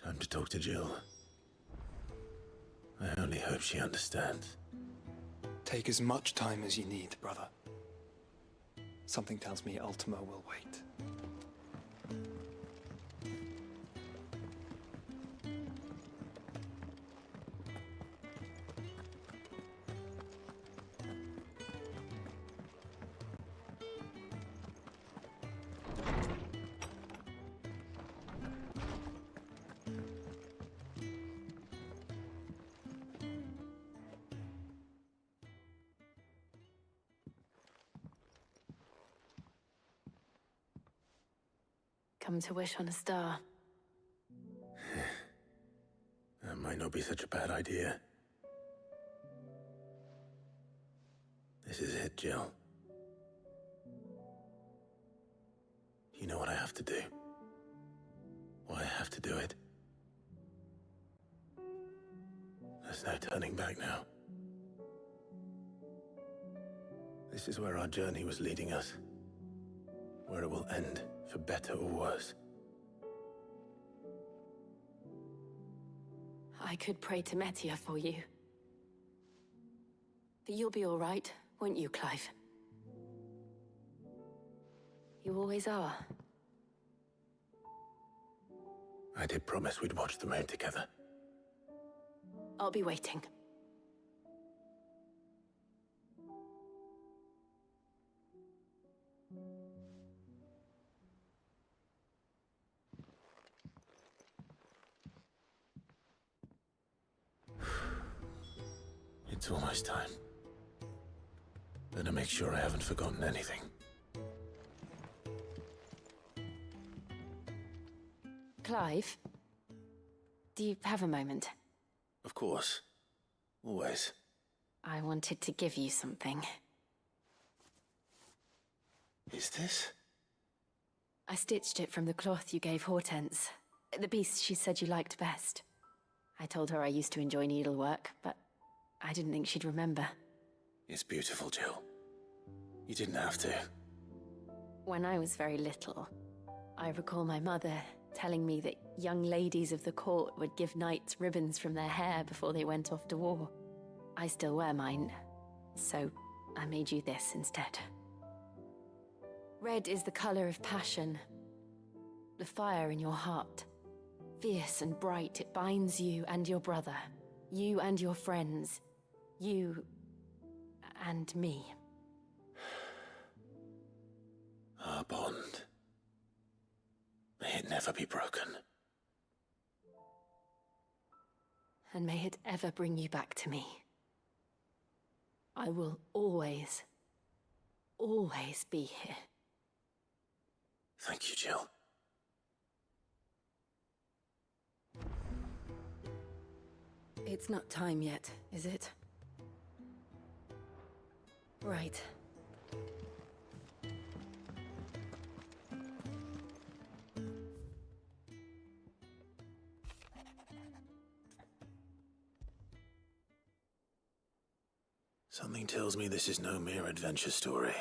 Time to talk to Jill. I only hope she understands. Take as much time as you need, brother. Something tells me Ultima will wait. Come to wish on a star. That might not be such a bad idea. This is it, Jill. You know what I have to do. Why I have to do it. There's no turning back now. This is where our journey was leading us. Where it will end, for better or worse. I could pray to Metia for you. But you'll be all right, won't you, Clive? You always are. I did promise we'd watch the moon together. I'll be waiting. It's almost time. Better make sure I haven't forgotten anything. Clive? Do you have a moment? Of course. Always. I wanted to give you something. Is this? I stitched it from the cloth you gave Hortense. The piece she said you liked best. I told her I used to enjoy needlework, but I didn't think she'd remember. It's beautiful, Jill. You didn't have to. When I was very little, I recall my mother telling me that young ladies of the court would give knights ribbons from their hair before they went off to war. I still wear mine, so I made you this instead. Red is the color of passion, the fire in your heart. Fierce and bright, it binds you and your brother, you and your friends, you and me. Our bond. May it never be broken. And may it ever bring you back to me. I will always, always be here. Thank you, Jill. It's not time yet, is it? Right. Something tells me this is no mere adventure story.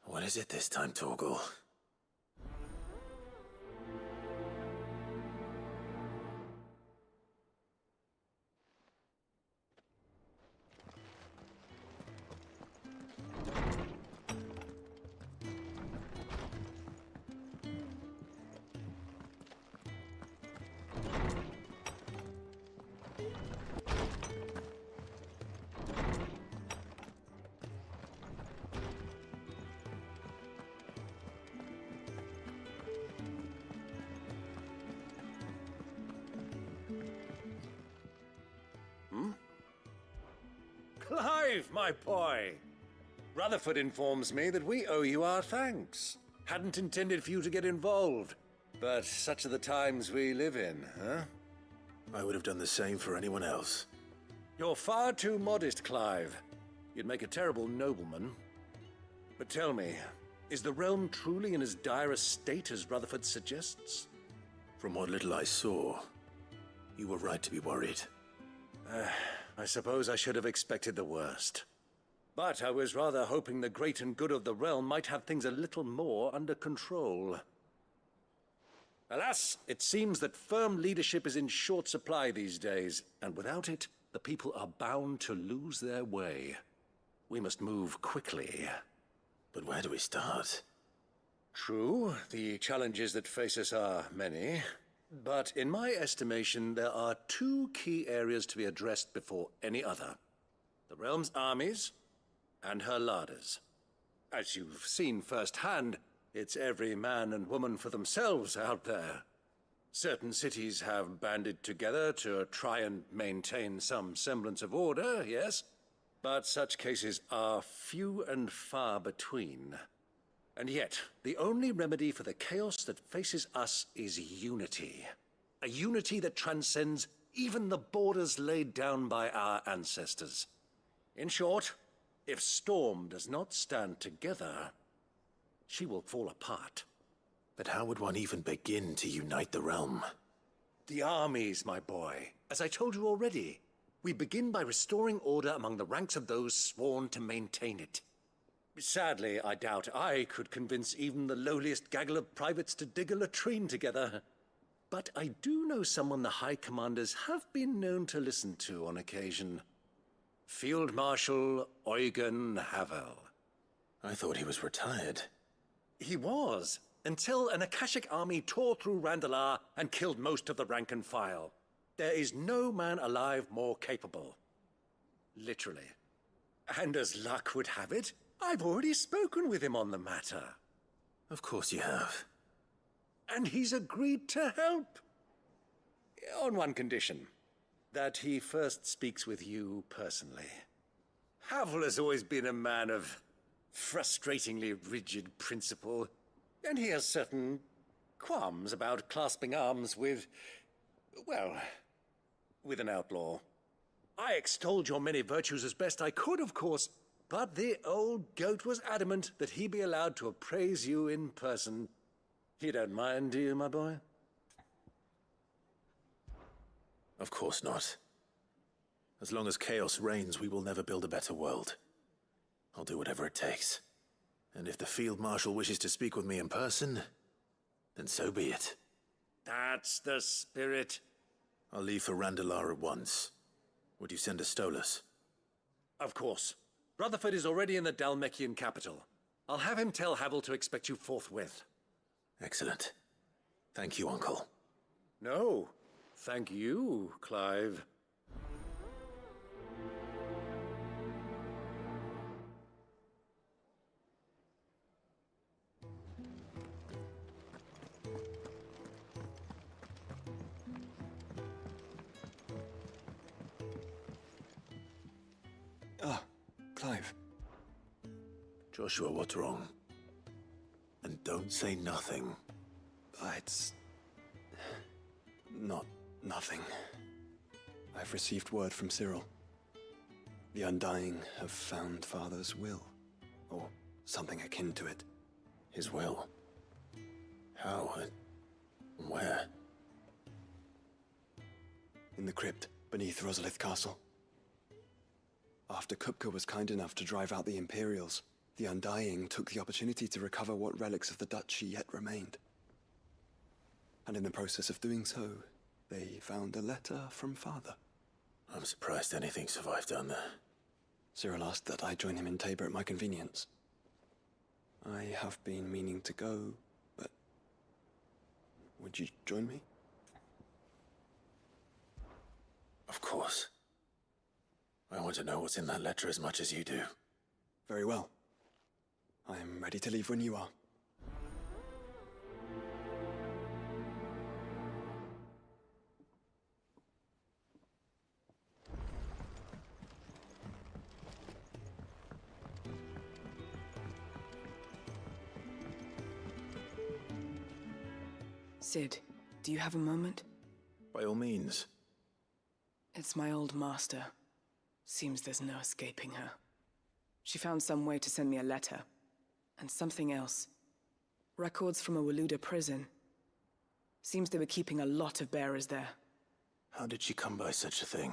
What is it this time, Torgal? Clive, my boy! Rutherford informs me that we owe you our thanks. Hadn't intended for you to get involved, but such are the times we live in, huh? I would have done the same for anyone else. You're far too modest, Clive. You'd make a terrible nobleman. But tell me, is the realm truly in as dire a state as Rutherford suggests? From what little I saw, you were right to be worried. I suppose I should have expected the worst. But I was rather hoping the great and good of the realm might have things a little more under control. Alas, it seems that firm leadership is in short supply these days, and without it, the people are bound to lose their way. We must move quickly. But where do we start? True, the challenges that face us are many. But in my estimation, there are two key areas to be addressed before any other. The realm's armies and her larders. As you've seen firsthand, it's every man and woman for themselves out there. Certain cities have banded together to try and maintain some semblance of order, yes? But such cases are few and far between. And yet, the only remedy for the chaos that faces us is unity. A unity that transcends even the borders laid down by our ancestors. In short, if Storm does not stand together, she will fall apart. But how would one even begin to unite the realm? The armies, my boy. As I told you already, we begin by restoring order among the ranks of those sworn to maintain it. Sadly, I doubt I could convince even the lowliest gaggle of privates to dig a latrine together. But I do know someone the High Commanders have been known to listen to on occasion. Field Marshal Eikon Havel. I thought he was retired. He was, until an Akashic army tore through Randalar and killed most of the rank and file. There is no man alive more capable. Literally. And as luck would have it, I've already spoken with him on the matter. Of course you have. And he's agreed to help. On one condition. That he first speaks with you personally. Havel has always been a man of frustratingly rigid principle, and he has certain qualms about clasping arms with, well, with an outlaw. I extolled your many virtues as best I could, of course, but the old goat was adamant that he be allowed to appraise you in person. You don't mind, do you, my boy? Of course not. As long as chaos reigns, we will never build a better world. I'll do whatever it takes. And if the Field Marshal wishes to speak with me in person, then so be it. That's the spirit. I'll leave for Randalar at once. Would you send a Stolas? Of course. Rutherford is already in the Dalmekian capital. I'll have him tell Havel to expect you forthwith. Excellent. Thank you, Uncle. No, thank you, Clive. Clive. Joshua, what's wrong? And don't say nothing. It's... not nothing. I've received word from Cyril. The Undying have found Father's will, or something akin to it. His will? How? Where? In the crypt beneath Rosalith Castle. After Kupka was kind enough to drive out the Imperials, the Undying took the opportunity to recover what relics of the Duchy yet remained. And in the process of doing so, they found a letter from Father. I'm surprised anything survived down there. Cyril asked that I join him in Tabor at my convenience. I have been meaning to go, but... would you join me? Of course. I want to know what's in that letter as much as you do. Very well. I am ready to leave when you are. Sid, do you have a moment? By all means. It's my old master. Seems there's no escaping her. She found some way to send me a letter. And something else. Records from a Waluda prison. Seems they were keeping a lot of bearers there. How did she come by such a thing?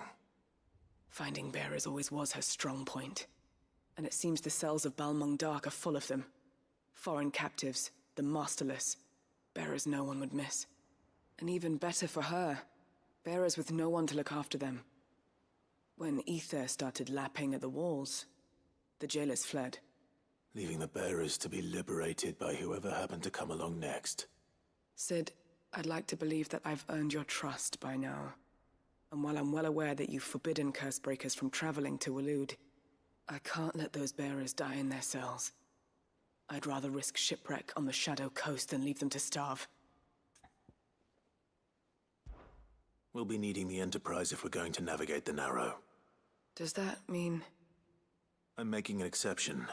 Finding bearers always was her strong point. And it seems the cells of Balmung Dark are full of them. Foreign captives, the masterless. Bearers no one would miss. And even better for her, bearers with no one to look after them. When ether started lapping at the walls, the jailers fled. Leaving the bearers to be liberated by whoever happened to come along next. Sid, I'd like to believe that I've earned your trust by now. And while I'm well aware that you've forbidden Cursebreakers from traveling to Waloed, I can't let those bearers die in their cells. I'd rather risk shipwreck on the Shadow Coast than leave them to starve. We'll be needing the Enterprise if we're going to navigate the Narrow. Does that mean... I'm making an exception,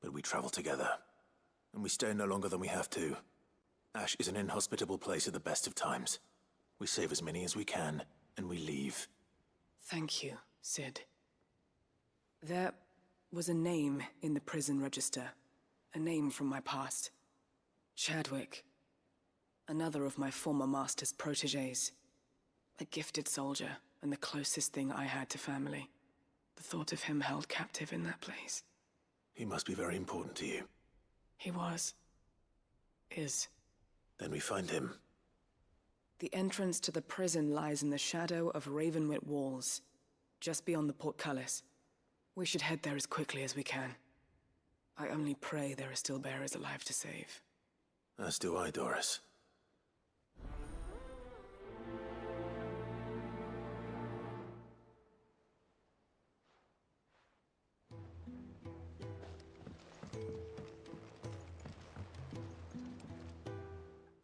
but we travel together. And we stay no longer than we have to. Ash is an inhospitable place at the best of times. We save as many as we can, and we leave. Thank you, Sid. There was a name in the prison register. A name from my past. Chadwick. Another of my former master's protégés. A gifted soldier, and the closest thing I had to family. The thought of him held captive in that place. He must be very important to you. He was. Is. Then we find him. The entrance to the prison lies in the shadow of Ravenwit Walls, just beyond the portcullis. We should head there as quickly as we can. I only pray there are still bearers alive to save. As do I, Doris.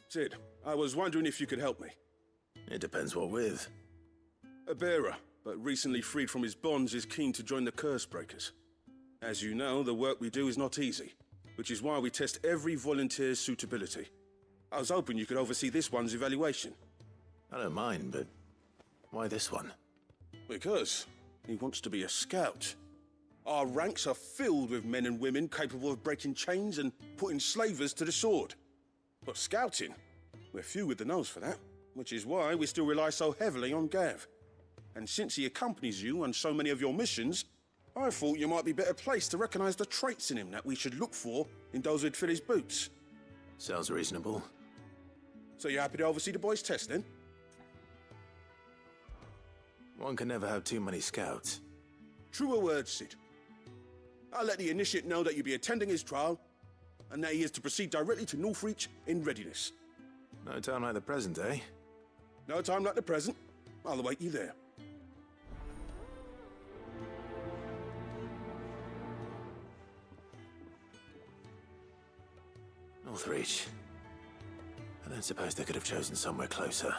Sid, I was wondering if you could help me. It depends what with. A bearer, but recently freed from his bonds, is keen to join the Cursebreakers. As you know, the work we do is not easy, which is why we test every volunteer's suitability. I was hoping you could oversee this one's evaluation. I don't mind, but why this one? Because he wants to be a scout. Our ranks are filled with men and women capable of breaking chains and putting slavers to the sword. But scouting, we're few with the nose for that, which is why we still rely so heavily on Gav. And since he accompanies you on so many of your missions, I thought you might be better placed to recognize the traits in him that we should look for in those who'd fill his boots. Sounds reasonable. So you're happy to oversee the boys' test, then? One can never have too many scouts. Truer words, Sid. I'll let the initiate know that you'll be attending his trial, and that he is to proceed directly to Northreach in readiness. No time like the present, eh? No time like the present. I'll await you there. Northreach. I don't suppose they could have chosen somewhere closer.